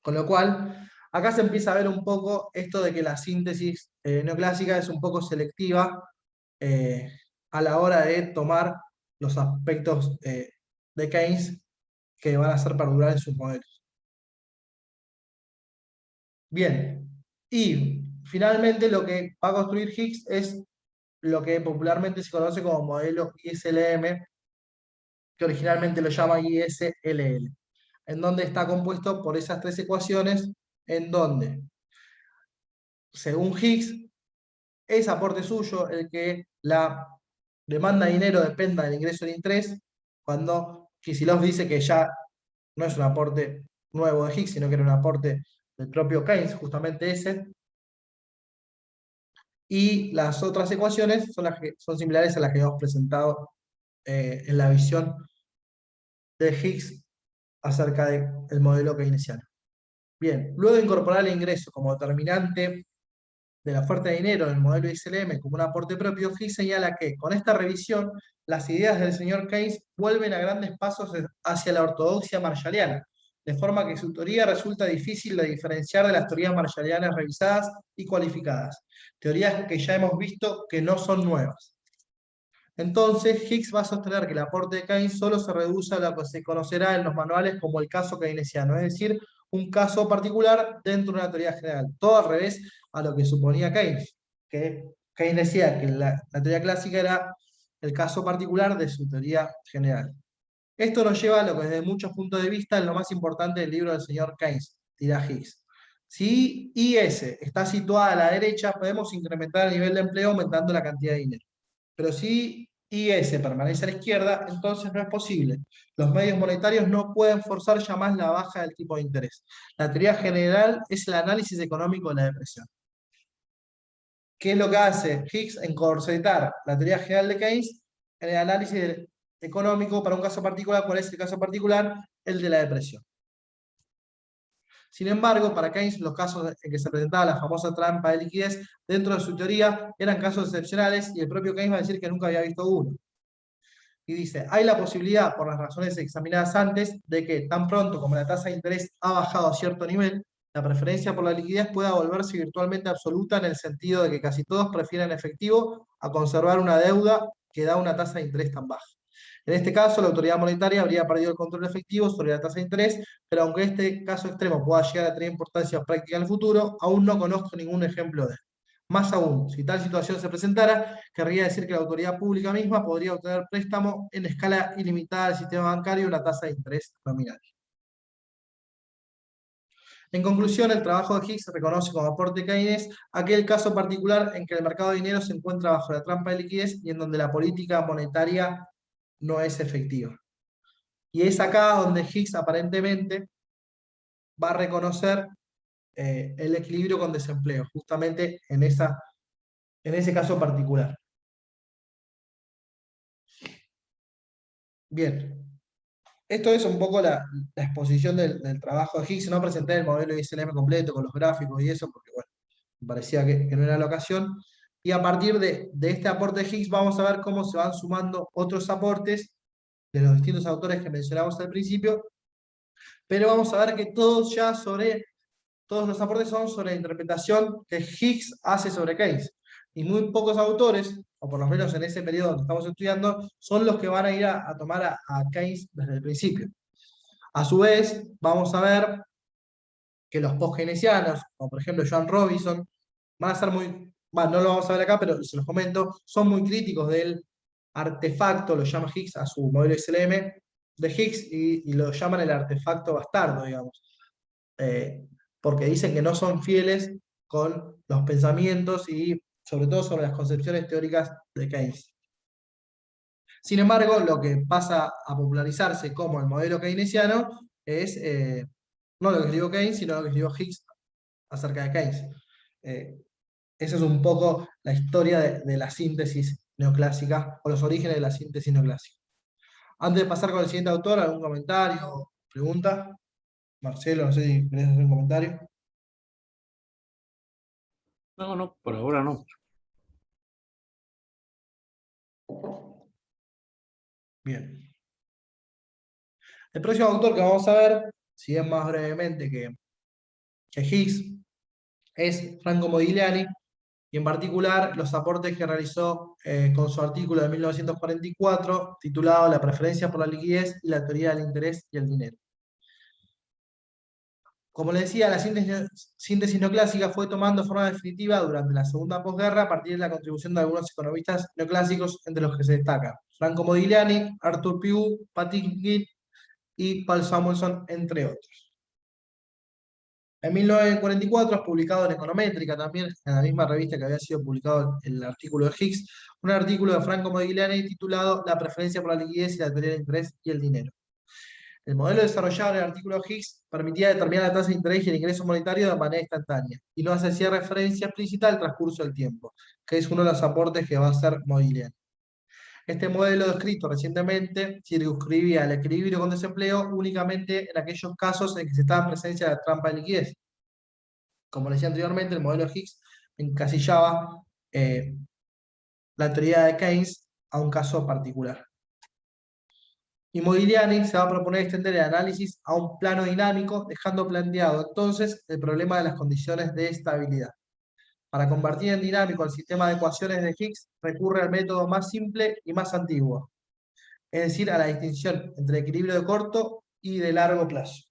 Con lo cual, acá se empieza a ver un poco esto de que la síntesis neoclásica es un poco selectiva a la hora de tomar los aspectos de Keynes que van a ser perdurar en sus modelos. Bien, y finalmente lo que va a construir Higgs es lo que popularmente se conoce como modelo ISLM, que originalmente lo llama ISLL, en donde está compuesto por esas tres ecuaciones, en donde, según Higgs, es aporte suyo el que la demanda de dinero dependa del ingreso de interés, cuando Kicillof dice que ya no es un aporte nuevo de Higgs, sino que era un aporte del propio Keynes, justamente ese. Y las otras ecuaciones son, las que, son similares a las que hemos presentado en la visión de Higgs acerca del modelo keynesiano. Bien, luego de incorporar el ingreso como determinante de la oferta de dinero en el modelo ISLM como un aporte propio, Higgs señala que, con esta revisión, las ideas del señor Keynes vuelven a grandes pasos hacia la ortodoxia marshalliana, de forma que su teoría resulta difícil de diferenciar de las teorías marshallianas revisadas y cualificadas, teorías que ya hemos visto que no son nuevas. Entonces, Higgs va a sostener que el aporte de Keynes solo se reduce a lo que se conocerá en los manuales como el caso keynesiano, es decir, un caso particular dentro de una teoría general. Todo al revés a lo que suponía Keynes, que Keynes decía que la teoría clásica era el caso particular de su teoría general. Esto nos lleva a lo que desde muchos puntos de vista es lo más importante del libro del señor Keynes, dirá Higgs. Si IS está situada a la derecha, podemos incrementar el nivel de empleo aumentando la cantidad de dinero. Pero si IS permanece a la izquierda, entonces no es posible. Los medios monetarios no pueden forzar ya más la baja del tipo de interés. La teoría general es el análisis económico de la depresión. ¿Qué es lo que hace Higgs? Encorsetar la teoría general de Keynes en el análisis económico para un caso particular. ¿Cuál es el caso particular? El de la depresión. Sin embargo, para Keynes, los casos en que se presentaba la famosa trampa de liquidez dentro de su teoría eran casos excepcionales y el propio Keynes va a decir que nunca había visto uno. Y dice, hay la posibilidad, por las razones examinadas antes, de que tan pronto como la tasa de interés ha bajado a cierto nivel, la preferencia por la liquidez pueda volverse virtualmente absoluta en el sentido de que casi todos prefieren efectivo a conservar una deuda que da una tasa de interés tan baja. En este caso, la autoridad monetaria habría perdido el control efectivo sobre la tasa de interés, pero aunque este caso extremo pueda llegar a tener importancia práctica en el futuro, aún no conozco ningún ejemplo de él. Más aún, si tal situación se presentara, querría decir que la autoridad pública misma podría obtener préstamo en escala ilimitada del sistema bancario y una tasa de interés nominal. En conclusión, el trabajo de Higgs reconoce como aporte de Keynes aquel caso particular en que el mercado de dinero se encuentra bajo la trampa de liquidez y en donde la política monetaria no es efectiva. Y es acá donde Higgs aparentemente va a reconocer el equilibrio con desempleo, justamente en ese caso particular. Bien, esto es un poco la exposición del trabajo de Higgs. No presenté el modelo ISLM completo con los gráficos y eso, porque bueno, me parecía que no era la ocasión. Y a partir de este aporte de Higgs vamos a ver cómo se van sumando otros aportes de los distintos autores que mencionamos al principio, pero vamos a ver que todos los aportes son sobre la interpretación que Higgs hace sobre Keynes. Y muy pocos autores, o por lo menos en ese periodo que estamos estudiando, son los que van a ir a tomar a Keynes desde el principio. A su vez, vamos a ver que los post-keynesianos, como por ejemplo Joan Robinson, van a ser muy, bueno, no lo vamos a ver acá, pero se los comento, son muy críticos del artefacto, lo llama Higgs a su modelo SLM de Higgs, y lo llaman el artefacto bastardo, digamos. Porque dicen que no son fieles con los pensamientos y sobre todo sobre las concepciones teóricas de Keynes. Sin embargo, lo que pasa a popularizarse como el modelo keynesiano es no lo que escribió Keynes, sino lo que escribió Higgs acerca de Keynes. Esa es un poco la historia de la síntesis neoclásica, o los orígenes de la síntesis neoclásica. Antes de pasar con el siguiente autor, ¿algún comentario o pregunta? Marcelo, no sé si querés hacer un comentario. No, por ahora no. Bien. El próximo autor que vamos a ver, si bien más brevemente que Higgs, es Franco Modigliani, y en particular los aportes que realizó con su artículo de 1944, titulado La preferencia por la liquidez y la teoría del interés y el dinero. Como les decía, la síntesis neoclásica fue tomando forma definitiva durante la segunda posguerra a partir de la contribución de algunos economistas neoclásicos, entre los que se destacan Franco Modigliani, Arthur Pugh, Patinkin y Paul Samuelson, entre otros. En 1944 es publicado en Econométrica, también en la misma revista que había sido publicado el artículo de Higgs, un artículo de Franco Modigliani titulado La preferencia por la liquidez y la teoría del interés y el dinero. El modelo desarrollado en el artículo de Higgs permitía determinar la tasa de interés y el ingreso monetario de manera instantánea, y no se hacía referencia explícita al transcurso del tiempo, que es uno de los aportes que va a hacer Modigliani. Este modelo descrito recientemente circunscribía el equilibrio con desempleo únicamente en aquellos casos en que se estaba en presencia de la trampa de liquidez. Como les decía anteriormente, el modelo Higgs encasillaba la teoría de Keynes a un caso particular. Y Modigliani se va a proponer extender el análisis a un plano dinámico, dejando planteado entonces el problema de las condiciones de estabilidad. Para convertir en dinámico el sistema de ecuaciones de Higgs, recurre al método más simple y más antiguo, es decir, a la distinción entre equilibrio de corto y de largo plazo.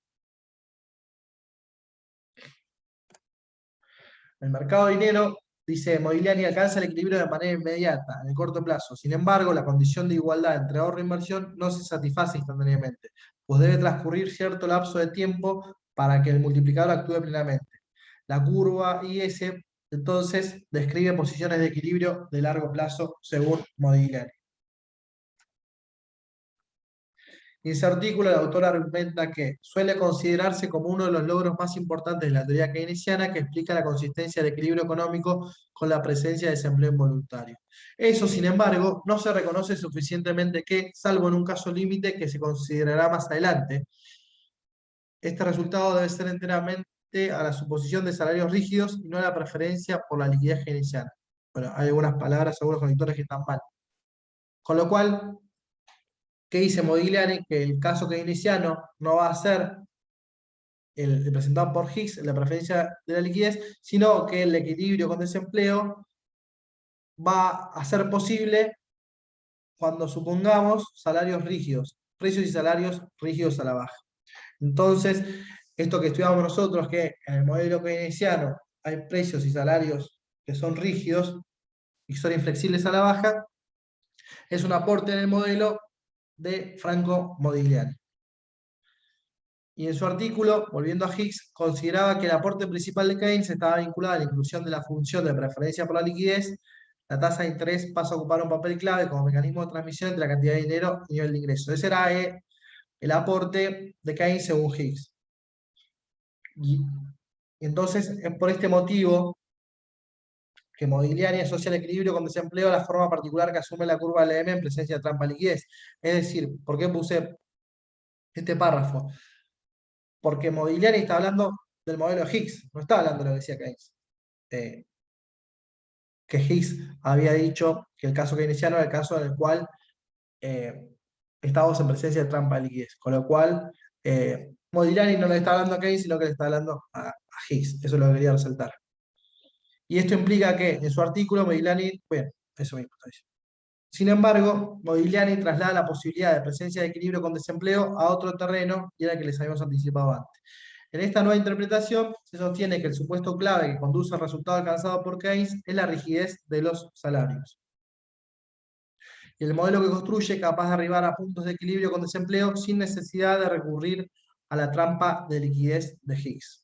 El mercado de dinero, dice Modigliani, alcanza el equilibrio de manera inmediata, en el corto plazo. Sin embargo, la condición de igualdad entre ahorro e inversión no se satisface instantáneamente, pues debe transcurrir cierto lapso de tiempo para que el multiplicador actúe plenamente. La curva IS, entonces, describe posiciones de equilibrio de largo plazo según Modigliani. En ese artículo, el autor argumenta que suele considerarse como uno de los logros más importantes de la teoría keynesiana, que explica la consistencia del equilibrio económico con la presencia de desempleo involuntario. Eso, sin embargo, no se reconoce suficientemente que, salvo en un caso límite que se considerará más adelante, este resultado debe ser enteramente frente a la suposición de salarios rígidos y no a la preferencia por la liquidez keynesiana. Bueno, hay algunas palabras, algunos conectores que están mal. Con lo cual, ¿qué dice Modigliani? Que el caso keynesiano no va a ser el presentado por Higgs, la preferencia de la liquidez, sino que el equilibrio con desempleo va a ser posible cuando supongamos salarios rígidos, precios y salarios rígidos a la baja. Entonces, esto que estudiamos nosotros, que en el modelo keynesiano hay precios y salarios que son rígidos y son inflexibles a la baja, es un aporte en el modelo de Franco Modigliani. Y en su artículo, volviendo a Higgs, consideraba que el aporte principal de Keynes estaba vinculado a la inclusión de la función de preferencia por la liquidez. La tasa de interés pasa a ocupar un papel clave como mecanismo de transmisión entre la cantidad de dinero y nivel de ingreso. Ese era el aporte de Keynes según Higgs. Y entonces, es por este motivo que Modigliani asocia el equilibrio con desempleo a la forma particular que asume la curva LM en presencia de trampa liquidez. Es decir, ¿por qué puse este párrafo? Porque Modigliani está hablando del modelo de Higgs, no está hablando de lo que decía Keynes. Que Higgs había dicho que el caso keynesiano era el caso en el cual estábamos en presencia de trampa de liquidez. Con lo cual, Modigliani no le está hablando a Keynes, sino que le está hablando a Higgs. Eso es lo que quería resaltar. Y esto implica que en su artículo Modigliani, bueno, eso mismo está diciendo. Sin embargo, Modigliani traslada la posibilidad de presencia de equilibrio con desempleo a otro terreno, y era el que les habíamos anticipado antes. En esta nueva interpretación se sostiene que el supuesto clave que conduce al resultado alcanzado por Keynes es la rigidez de los salarios. Y el modelo que construye capaz de arribar a puntos de equilibrio con desempleo sin necesidad de recurrir a la trampa de liquidez de Higgs.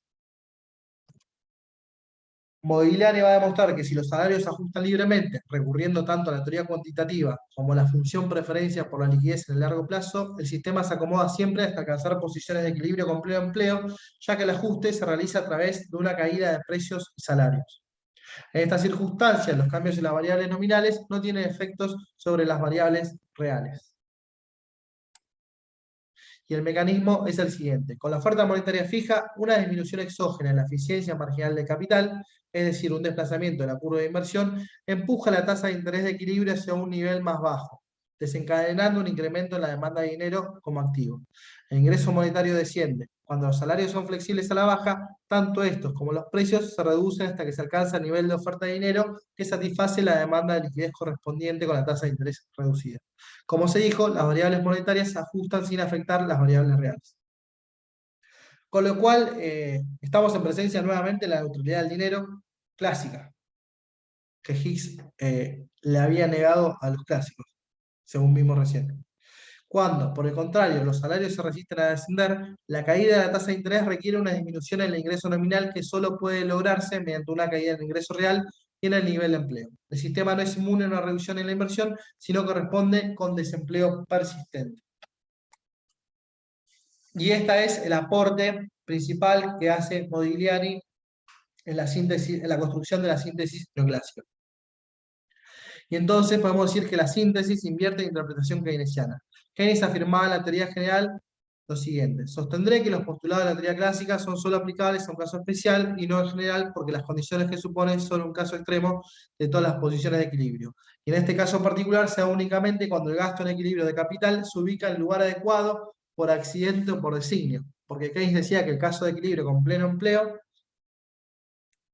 Modigliani va a demostrar que si los salarios se ajustan libremente, recurriendo tanto a la teoría cuantitativa como a la función preferencia por la liquidez en el largo plazo, el sistema se acomoda siempre hasta alcanzar posiciones de equilibrio con pleno empleo, ya que el ajuste se realiza a través de una caída de precios y salarios. En estas circunstancias, los cambios en las variables nominales no tienen efectos sobre las variables reales. Y el mecanismo es el siguiente. Con la oferta monetaria fija, una disminución exógena en la eficiencia marginal de capital, es decir, un desplazamiento de la curva de inversión, empuja la tasa de interés de equilibrio hacia un nivel más bajo, desencadenando un incremento en la demanda de dinero como activo. El ingreso monetario desciende. Cuando los salarios son flexibles a la baja, tanto estos como los precios se reducen hasta que se alcanza el nivel de oferta de dinero que satisface la demanda de liquidez correspondiente con la tasa de interés reducida. Como se dijo, las variables monetarias se ajustan sin afectar las variables reales. Con lo cual, estamos en presencia nuevamente de la neutralidad del dinero clásica, que Higgs le había negado a los clásicos, según vimos recién. Cuando, por el contrario, los salarios se resisten a descender, la caída de la tasa de interés requiere una disminución en el ingreso nominal que solo puede lograrse mediante una caída en el ingreso real y en el nivel de empleo. El sistema no es inmune a una reducción en la inversión, sino que responde con desempleo persistente. Y este es el aporte principal que hace Modigliani en la síntesis, en la construcción de la síntesis neoclásica. Y entonces podemos decir que la síntesis invierte en interpretación keynesiana. Keynes afirmaba en la teoría general lo siguiente: sostendré que los postulados de la teoría clásica son solo aplicables a un caso especial y no en general, porque las condiciones que suponen son un caso extremo de todas las posiciones de equilibrio. Y en este caso particular se da únicamente cuando el gasto en equilibrio de capital se ubica en el lugar adecuado por accidente o por designio. Porque Keynes decía que el caso de equilibrio con pleno empleo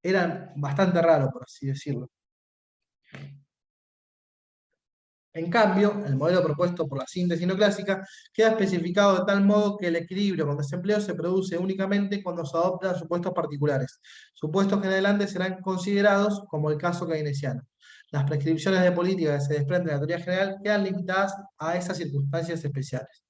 era bastante raro, por así decirlo. En cambio, el modelo propuesto por la síntesis neoclásica queda especificado de tal modo que el equilibrio con desempleo se produce únicamente cuando se adoptan supuestos particulares, supuestos que en adelante serán considerados como el caso keynesiano. Las prescripciones de política que se desprenden de la teoría general quedan limitadas a esas circunstancias especiales.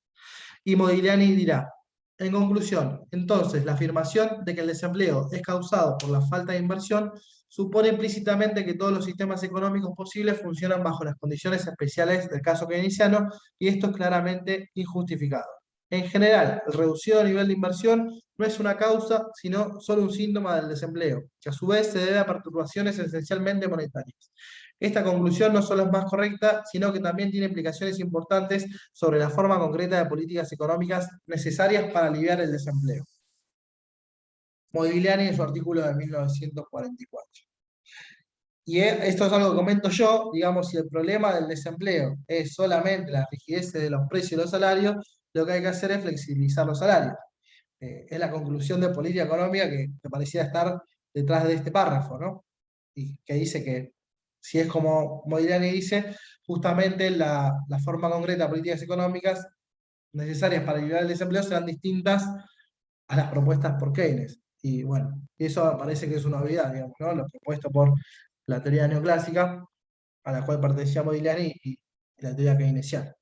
Y Modigliani dirá: en conclusión, entonces, la afirmación de que el desempleo es causado por la falta de inversión supone implícitamente que todos los sistemas económicos posibles funcionan bajo las condiciones especiales del caso keynesiano, y esto es claramente injustificado. En general, el reducido nivel de inversión no es una causa, sino solo un síntoma del desempleo, que a su vez se debe a perturbaciones esencialmente monetarias. Esta conclusión no solo es más correcta, sino que también tiene implicaciones importantes sobre la forma concreta de políticas económicas necesarias para aliviar el desempleo. Modigliani en su artículo de 1944. Y esto es algo que comento yo, digamos, si el problema del desempleo es solamente la rigidez de los precios y los salarios, lo que hay que hacer es flexibilizar los salarios. Es la conclusión de política económica que parecía estar detrás de este párrafo, ¿no? Y que dice que, si es como Modigliani dice, justamente la forma concreta de políticas económicas necesarias para aliviar el desempleo serán distintas a las propuestas por Keynes. Y bueno, eso parece que es una obviedad, digamos, ¿no? Lo propuesto por la teoría neoclásica, a la cual pertenecía Modigliani, y la teoría keynesiana.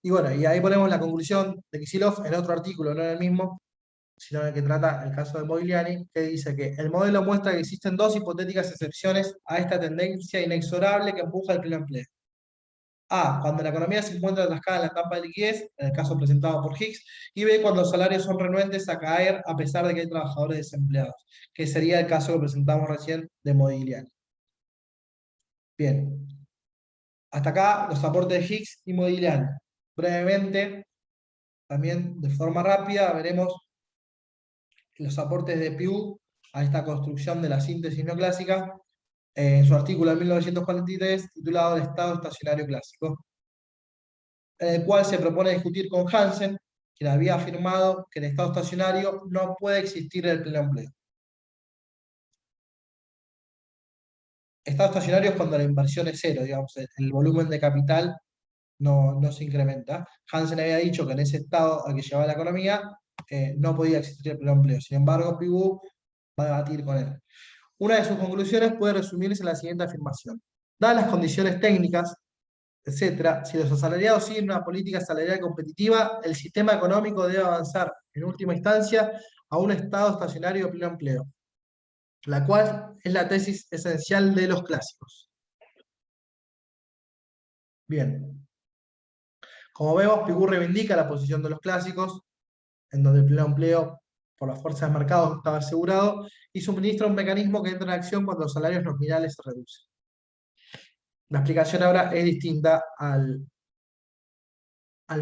Y bueno, y ahí ponemos la conclusión de Kicillof en otro artículo, no en el mismo, sino en el que trata el caso de Modigliani, que dice que el modelo muestra que existen dos hipotéticas excepciones a esta tendencia inexorable que empuja el pleno empleo. A, cuando la economía se encuentra atascada en la etapa de liquidez, en el caso presentado por Higgs, y B, cuando los salarios son renuentes a caer a pesar de que hay trabajadores desempleados, que sería el caso que presentamos recién de Modigliani. Bien, hasta acá los aportes de Higgs y Modigliani. Brevemente, también de forma rápida, veremos los aportes de Pigou a esta construcción de la síntesis neoclásica en su artículo de 1943 titulado El Estado Estacionario Clásico, en el cual se propone discutir con Hansen, quien había afirmado que el estado estacionario no puede existir en el pleno empleo. Estado estacionario es cuando la inversión es cero, digamos, el volumen de capital no se incrementa. Hansen había dicho que en ese estado al que llevaba la economía no podía existir el pleno empleo. Sin embargo, Pigou va a debatir con él. Una de sus conclusiones puede resumirse en la siguiente afirmación. Dadas las condiciones técnicas, etcétera, si los asalariados siguen una política salarial competitiva, el sistema económico debe avanzar, en última instancia, a un estado estacionario de pleno empleo, la cual es la tesis esencial de los clásicos. Bien, como vemos, Pigou reivindica la posición de los clásicos, en donde el pleno empleo por las fuerzas de mercado estaba asegurado, y suministra un mecanismo que entra en acción cuando los salarios nominales se reducen. La explicación ahora es distinta al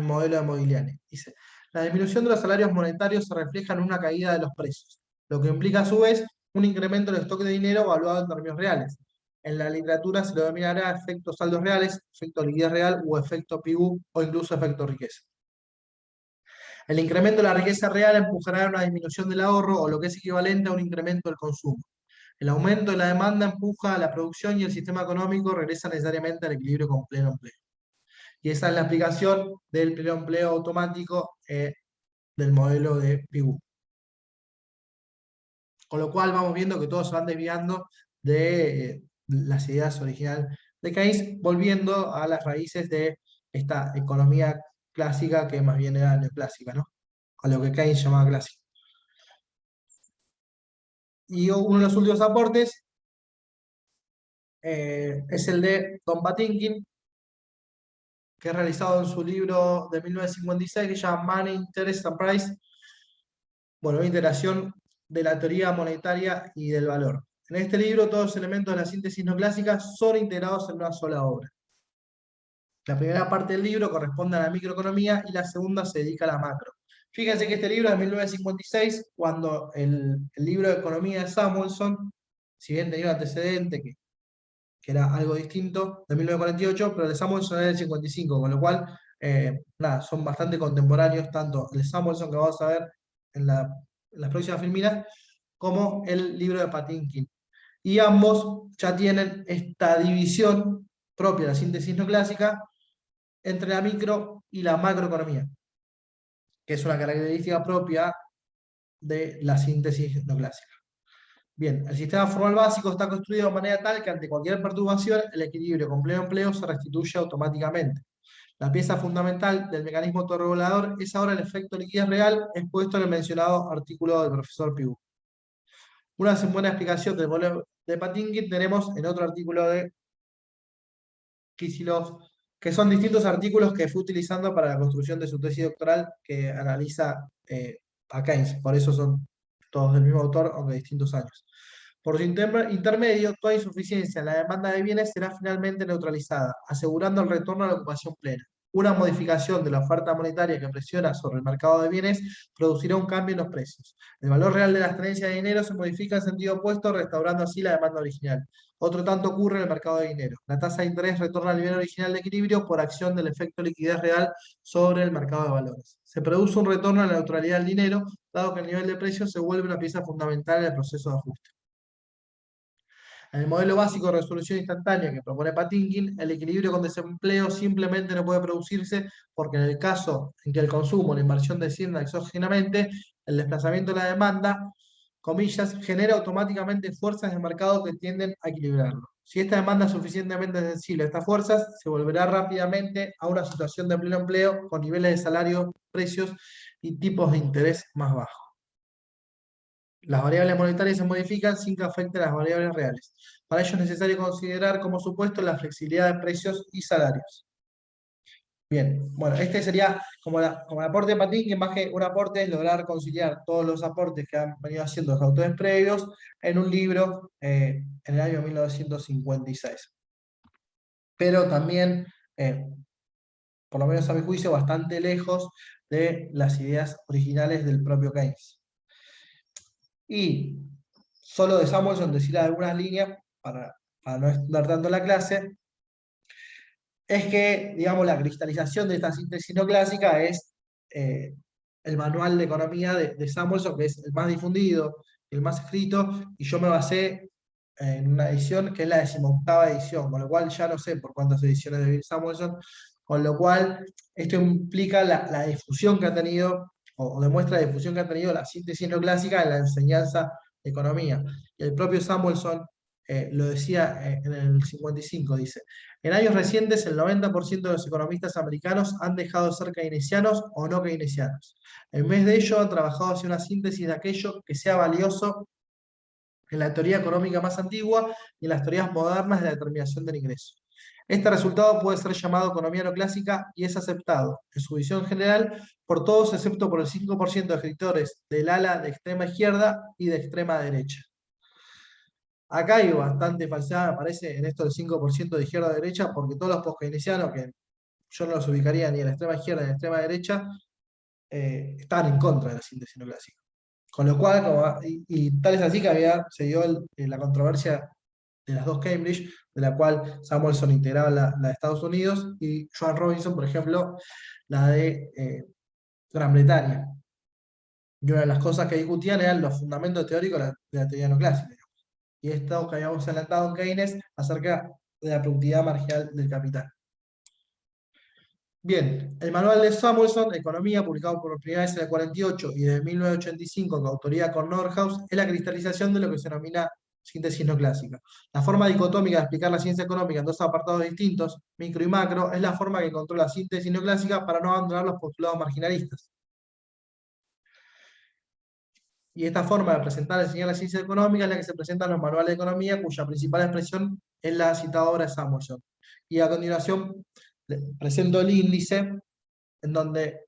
modelo de Modigliani. Dice, la disminución de los salarios monetarios se refleja en una caída de los precios, lo que implica a su vez un incremento del stock de dinero evaluado en términos reales. En la literatura se lo denominará efecto saldos reales, efecto liquidez real o efecto Pigou o incluso efecto riqueza. El incremento de la riqueza real empujará a una disminución del ahorro o lo que es equivalente a un incremento del consumo. El aumento de la demanda empuja a la producción y el sistema económico regresa necesariamente al equilibrio con pleno empleo. Y esa es la aplicación del pleno empleo automático del modelo de Pigou. Con lo cual vamos viendo que todos se van desviando de las ideas originales de Keynes, volviendo a las raíces de esta economía clásica que más bien era neoclásica, ¿no? A lo que Keynes llamaba clásico. Y uno de los últimos aportes es el de Don Patinkin, que es realizado en su libro de 1956 que se llama Money, Interest and Price. Bueno, una integración de la teoría monetaria y del valor. En este libro todos los elementos de la síntesis no clásica son integrados en una sola obra. La primera parte del libro corresponde a la microeconomía y la segunda se dedica a la macro. Fíjense que este libro es de 1956, cuando el libro de economía de Samuelson, si bien tenía un antecedente que era algo distinto, de 1948, pero el de Samuelson es del 55, con lo cual, nada, son bastante contemporáneos, tanto el Samuelson que vamos a ver en las próximas filminas, como el libro de Patinkin. Y ambos ya tienen esta división propia de la síntesis no clásica entre la micro y la macroeconomía, que es una característica propia de la síntesis no clásica. Bien, el sistema formal básico está construido de manera tal que ante cualquier perturbación el equilibrio con pleno empleo se restituye automáticamente. La pieza fundamental del mecanismo autorregulador es ahora el efecto liquidez real expuesto en el mencionado artículo del profesor Pigou. Una buena explicación del modelo de Patinkin tenemos en otro artículo de Kicillof, que son distintos artículos que fue utilizando para la construcción de su tesis doctoral que analiza a Keynes. Por eso son todos del mismo autor, aunque de distintos años. Por su intermedio, toda insuficiencia en la demanda de bienes será finalmente neutralizada, asegurando el retorno a la ocupación plena. Una modificación de la oferta monetaria que presiona sobre el mercado de bienes producirá un cambio en los precios. El valor real de las tenencias de dinero se modifica en sentido opuesto, restaurando así la demanda original. Otro tanto ocurre en el mercado de dinero. La tasa de interés retorna al nivel original de equilibrio por acción del efecto liquidez real sobre el mercado de valores. Se produce un retorno a la neutralidad del dinero, dado que el nivel de precios se vuelve una pieza fundamental en el proceso de ajuste. En el modelo básico de resolución instantánea que propone Patinkin, el equilibrio con desempleo simplemente no puede producirse porque en el caso en que el consumo o la inversión descienda exógenamente, el desplazamiento de la demanda, comillas, genera automáticamente fuerzas de mercado que tienden a equilibrarlo. Si esta demanda es suficientemente sensible a estas fuerzas, se volverá rápidamente a una situación de pleno empleo con niveles de salario, precios y tipos de interés más bajos. Las variables monetarias se modifican sin que afecten las variables reales. Para ello es necesario considerar como supuesto la flexibilidad de precios y salarios. Bien, bueno, este sería como el aporte de Patín, que más que un aporte es lograr conciliar todos los aportes que han venido haciendo los autores previos en un libro en el año 1956. Pero también, por lo menos a mi juicio, bastante lejos de las ideas originales del propio Keynes. Y solo de Samuelson decir algunas líneas, para no extender tanto la clase, es que, digamos, la cristalización de esta síntesis no clásica es el manual de economía de Samuelson, que es el más difundido, el más escrito, y yo me basé en una edición que es la 18ª edición, con lo cual ya no sé por cuántas ediciones de Bill Samuelson, con lo cual esto implica la difusión que ha tenido, o demuestra la difusión que ha tenido la síntesis no clásica en la enseñanza de economía. Y el propio Samuelson lo decía en el 55, dice: en años recientes, el 90% de los economistas americanos han dejado de ser keynesianos o no keynesianos. En vez de ello, han trabajado hacia una síntesis de aquello que sea valioso en la teoría económica más antigua y en las teorías modernas de la determinación del ingreso. Este resultado puede ser llamado economía no clásica y es aceptado, en su visión general, por todos excepto por el 5% de escritores del ala de extrema izquierda y de extrema derecha. Acá hay bastante falsedad, me parece, en esto del 5% de izquierda a derecha, porque todos los post-keynesianos, que yo no los ubicaría ni en la extrema izquierda ni en la extrema derecha, están en contra de la síntesis neoclásica. Con lo cual, y tal es así que se dio la controversia de las dos Cambridge, de la cual Samuelson integraba la de Estados Unidos, y Joan Robinson, por ejemplo, la de Gran Bretaña. Y una de las cosas que discutían eran los fundamentos teóricos de la teoría neoclásica. Y esto que habíamos adelantado en Keynes acerca de la productividad marginal del capital. Bien, el manual de Samuelson, Economía, publicado por primera vez en el 48 y desde 1985 con autoría con Nordhaus, es la cristalización de lo que se denomina síntesis no clásica. La forma dicotómica de explicar la ciencia económica en dos apartados distintos, micro y macro, es la forma que encontró la síntesis no clásica para no abandonar los postulados marginalistas. Y esta forma de presentar y enseñar la ciencia económica es la que se presenta en los manuales de economía, cuya principal expresión es la citada obra de Samuelson. Y a continuación presento el índice, en donde,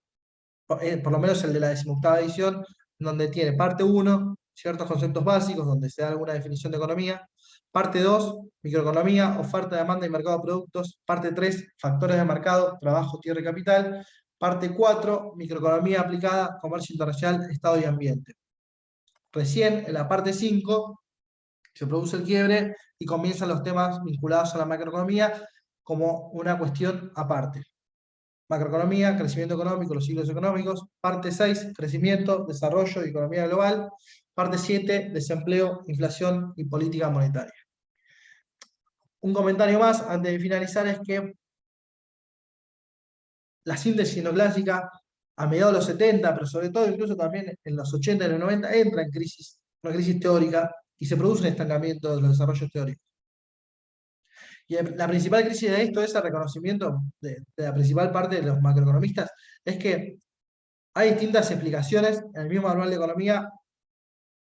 por lo menos el de la 18ª edición, en donde tiene parte 1, ciertos conceptos básicos, donde se da alguna definición de economía; parte 2, microeconomía, oferta, demanda y mercado de productos; parte 3, factores de mercado, trabajo, tierra y capital; parte 4, microeconomía aplicada, comercio internacional, estado y ambiente. Recién, en la parte 5, se produce el quiebre y comienzan los temas vinculados a la macroeconomía como una cuestión aparte. Macroeconomía, crecimiento económico, los ciclos económicos. Parte 6, crecimiento, desarrollo y economía global. Parte 7, desempleo, inflación y política monetaria. Un comentario más antes de finalizar es que la síntesis neoclásica a mediados de los 70, pero sobre todo incluso también en los 80 y los 90, entra en crisis, una crisis teórica, y se produce un estancamiento de los desarrollos teóricos. Y la principal crisis de esto es el reconocimiento de la principal parte de los macroeconomistas, es que hay distintas explicaciones en el mismo manual de economía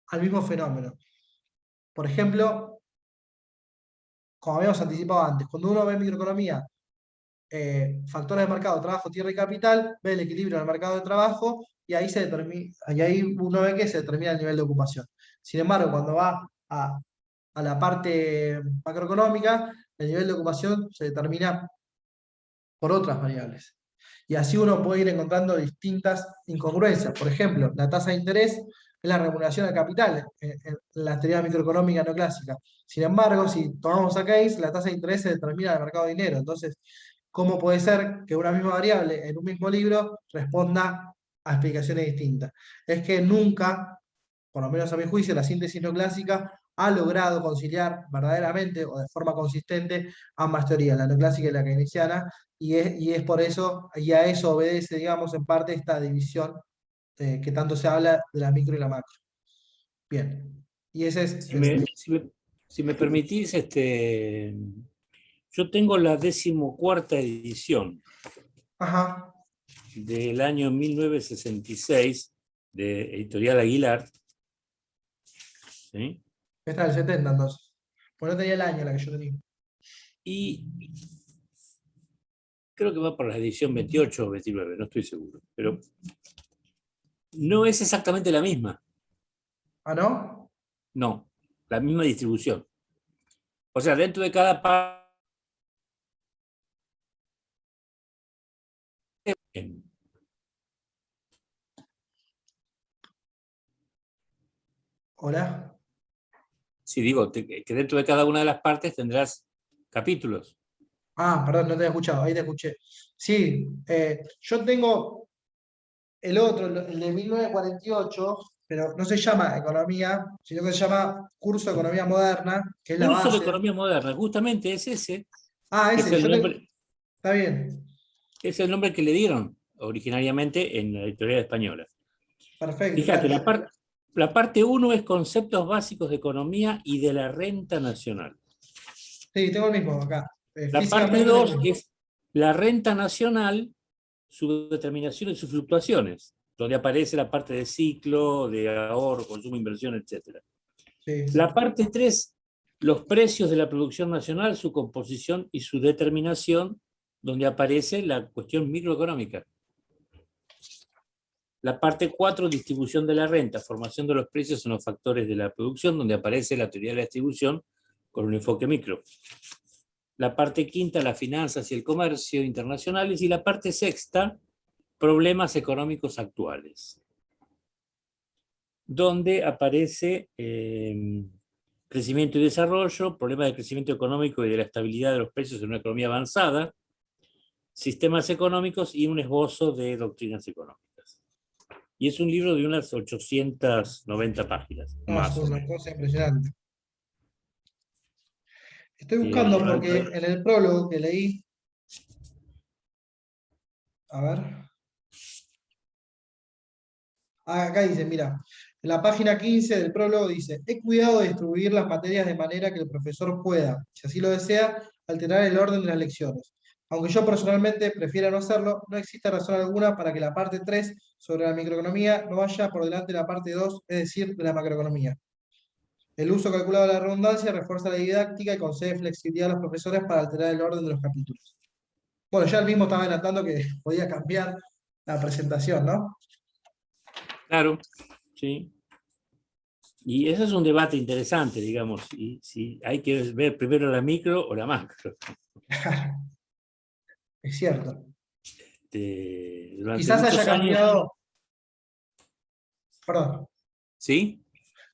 al mismo fenómeno. Por ejemplo, como habíamos anticipado antes, cuando uno ve microeconomía, factores de mercado, trabajo, tierra y capital, ve el equilibrio del mercado de trabajo y ahí uno ve que se determina el nivel de ocupación. Sin embargo, cuando va a la parte macroeconómica, el nivel de ocupación se determina por otras variables. Y así uno puede ir encontrando distintas incongruencias. Por ejemplo, la tasa de interés es la remuneración al capital en la teoría microeconómica no clásica. Sin embargo, si tomamos a Keynes, la tasa de interés se determina en el mercado de dinero. Entonces, ¿cómo puede ser que una misma variable en un mismo libro responda a explicaciones distintas? Es que nunca, por lo menos a mi juicio, la síntesis no clásica ha logrado conciliar verdaderamente o de forma consistente ambas teorías, la neoclásica y la keynesiana, y es por eso, y a eso obedece, digamos, en parte esta división que tanto se habla de la micro y la macro. Bien. Y ese es Si me, si me permitís, yo tengo la 14ª edición Ajá. del año 1966 de Editorial Aguilar. ¿Sí? Esta es del 70, entonces. Pues no tenía el año la que yo tenía. Y creo que va por la edición 28 o 29, no estoy seguro. Pero no es exactamente la misma. ¿Ah, no? No, la misma distribución. O sea, dentro de cada parte. ¿Hola? Sí, digo, que dentro de cada una de las partes tendrás capítulos. Ah, perdón, no te había escuchado, ahí te escuché. Sí, yo tengo el otro, el de 1948, pero no se llama Economía, sino que se llama Curso de Economía Moderna, que es la Curso de base. Economía Moderna, justamente es ese, Ah, que es ese, el nombre, está bien, es el nombre que le dieron originariamente en la editorial española. perfecto. Fíjate, la parte 1 es conceptos básicos de economía y de la renta nacional. Sí, tengo el mismo acá. La parte Físicamente tengo el 2 mismo. es la renta nacional, su determinación y sus fluctuaciones, donde aparece la parte de ciclo, de ahorro, consumo, inversión, etc. Sí. La parte 3, los precios de la producción nacional, su composición y su determinación, donde aparece la cuestión microeconómica. La parte 4, distribución de la renta, formación de los precios en los factores de la producción, donde aparece la teoría de la distribución con un enfoque micro. La parte 5, las finanzas y el comercio internacionales. Y la parte 6, problemas económicos actuales, donde aparece crecimiento y desarrollo, problemas de crecimiento económico y de la estabilidad de los precios en una economía avanzada, sistemas económicos y un esbozo de doctrinas económicas. Y es un libro de unas 890 páginas, No, es más o una menos. cosa impresionante. Estoy buscando porque Levanta. en el prólogo que leí, a ver. Ah, acá dice, mira, en la página 15 del prólogo dice, he cuidado de distribuir las materias de manera que el profesor pueda, si así lo desea, alterar el orden de las lecciones. Aunque yo personalmente prefiera no hacerlo, no existe razón alguna para que la parte 3 sobre la microeconomía no vaya por delante de la parte 2, es decir, de la macroeconomía. El uso calculado de la redundancia refuerza la didáctica y concede flexibilidad a los profesores para alterar el orden de los capítulos. Bueno, ya él mismo estaba adelantando que podía cambiar la presentación, ¿no? Claro, sí. Y ese es un debate interesante, digamos, y si hay que ver primero la micro o la macro. Es cierto. Durante Quizás haya muchos años, cambiado, perdón, ¿sí?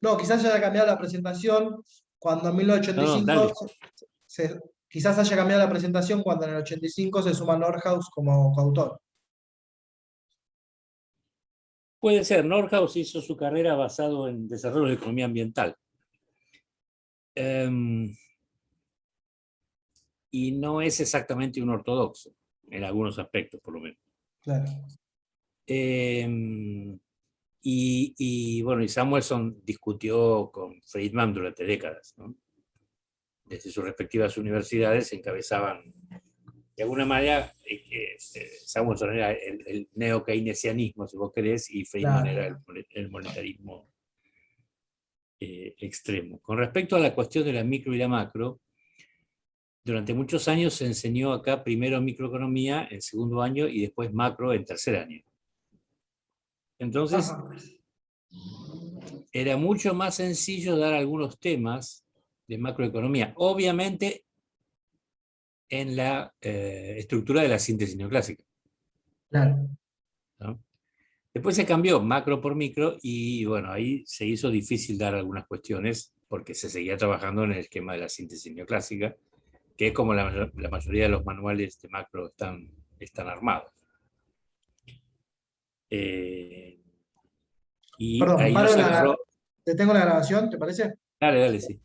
no, quizás haya cambiado la presentación cuando en No, no, 1985 dale. quizás haya cambiado la presentación cuando en el 85 se suma Nordhaus como coautor. Puede ser, Nordhaus hizo su carrera basado en desarrollo de economía ambiental. Y no es exactamente un ortodoxo, en algunos aspectos por lo menos. Claro. Y bueno, y Samuelson discutió con Friedman durante décadas, ¿no? Desde sus respectivas universidades encabezaban, de alguna manera, Samuelson era el neo-keynesianismo, si vos querés, y Friedman era Claro. el monetarismo extremo. Con respecto a la cuestión de la micro y la macro, durante muchos años se enseñó acá primero microeconomía en segundo año y después macro en tercer año. Entonces, Ajá. era mucho más sencillo dar algunos temas de macroeconomía. Obviamente, en la estructura de la síntesis neoclásica, Claro. ¿no? Después se cambió macro por micro y bueno, ahí se hizo difícil dar algunas cuestiones porque se seguía trabajando en el esquema de la síntesis neoclásica, que es como la mayoría de los manuales de macro están armados. Y Perdón, ahí no se agarró. te tengo la grabación, ¿te parece? Dale, dale, sí.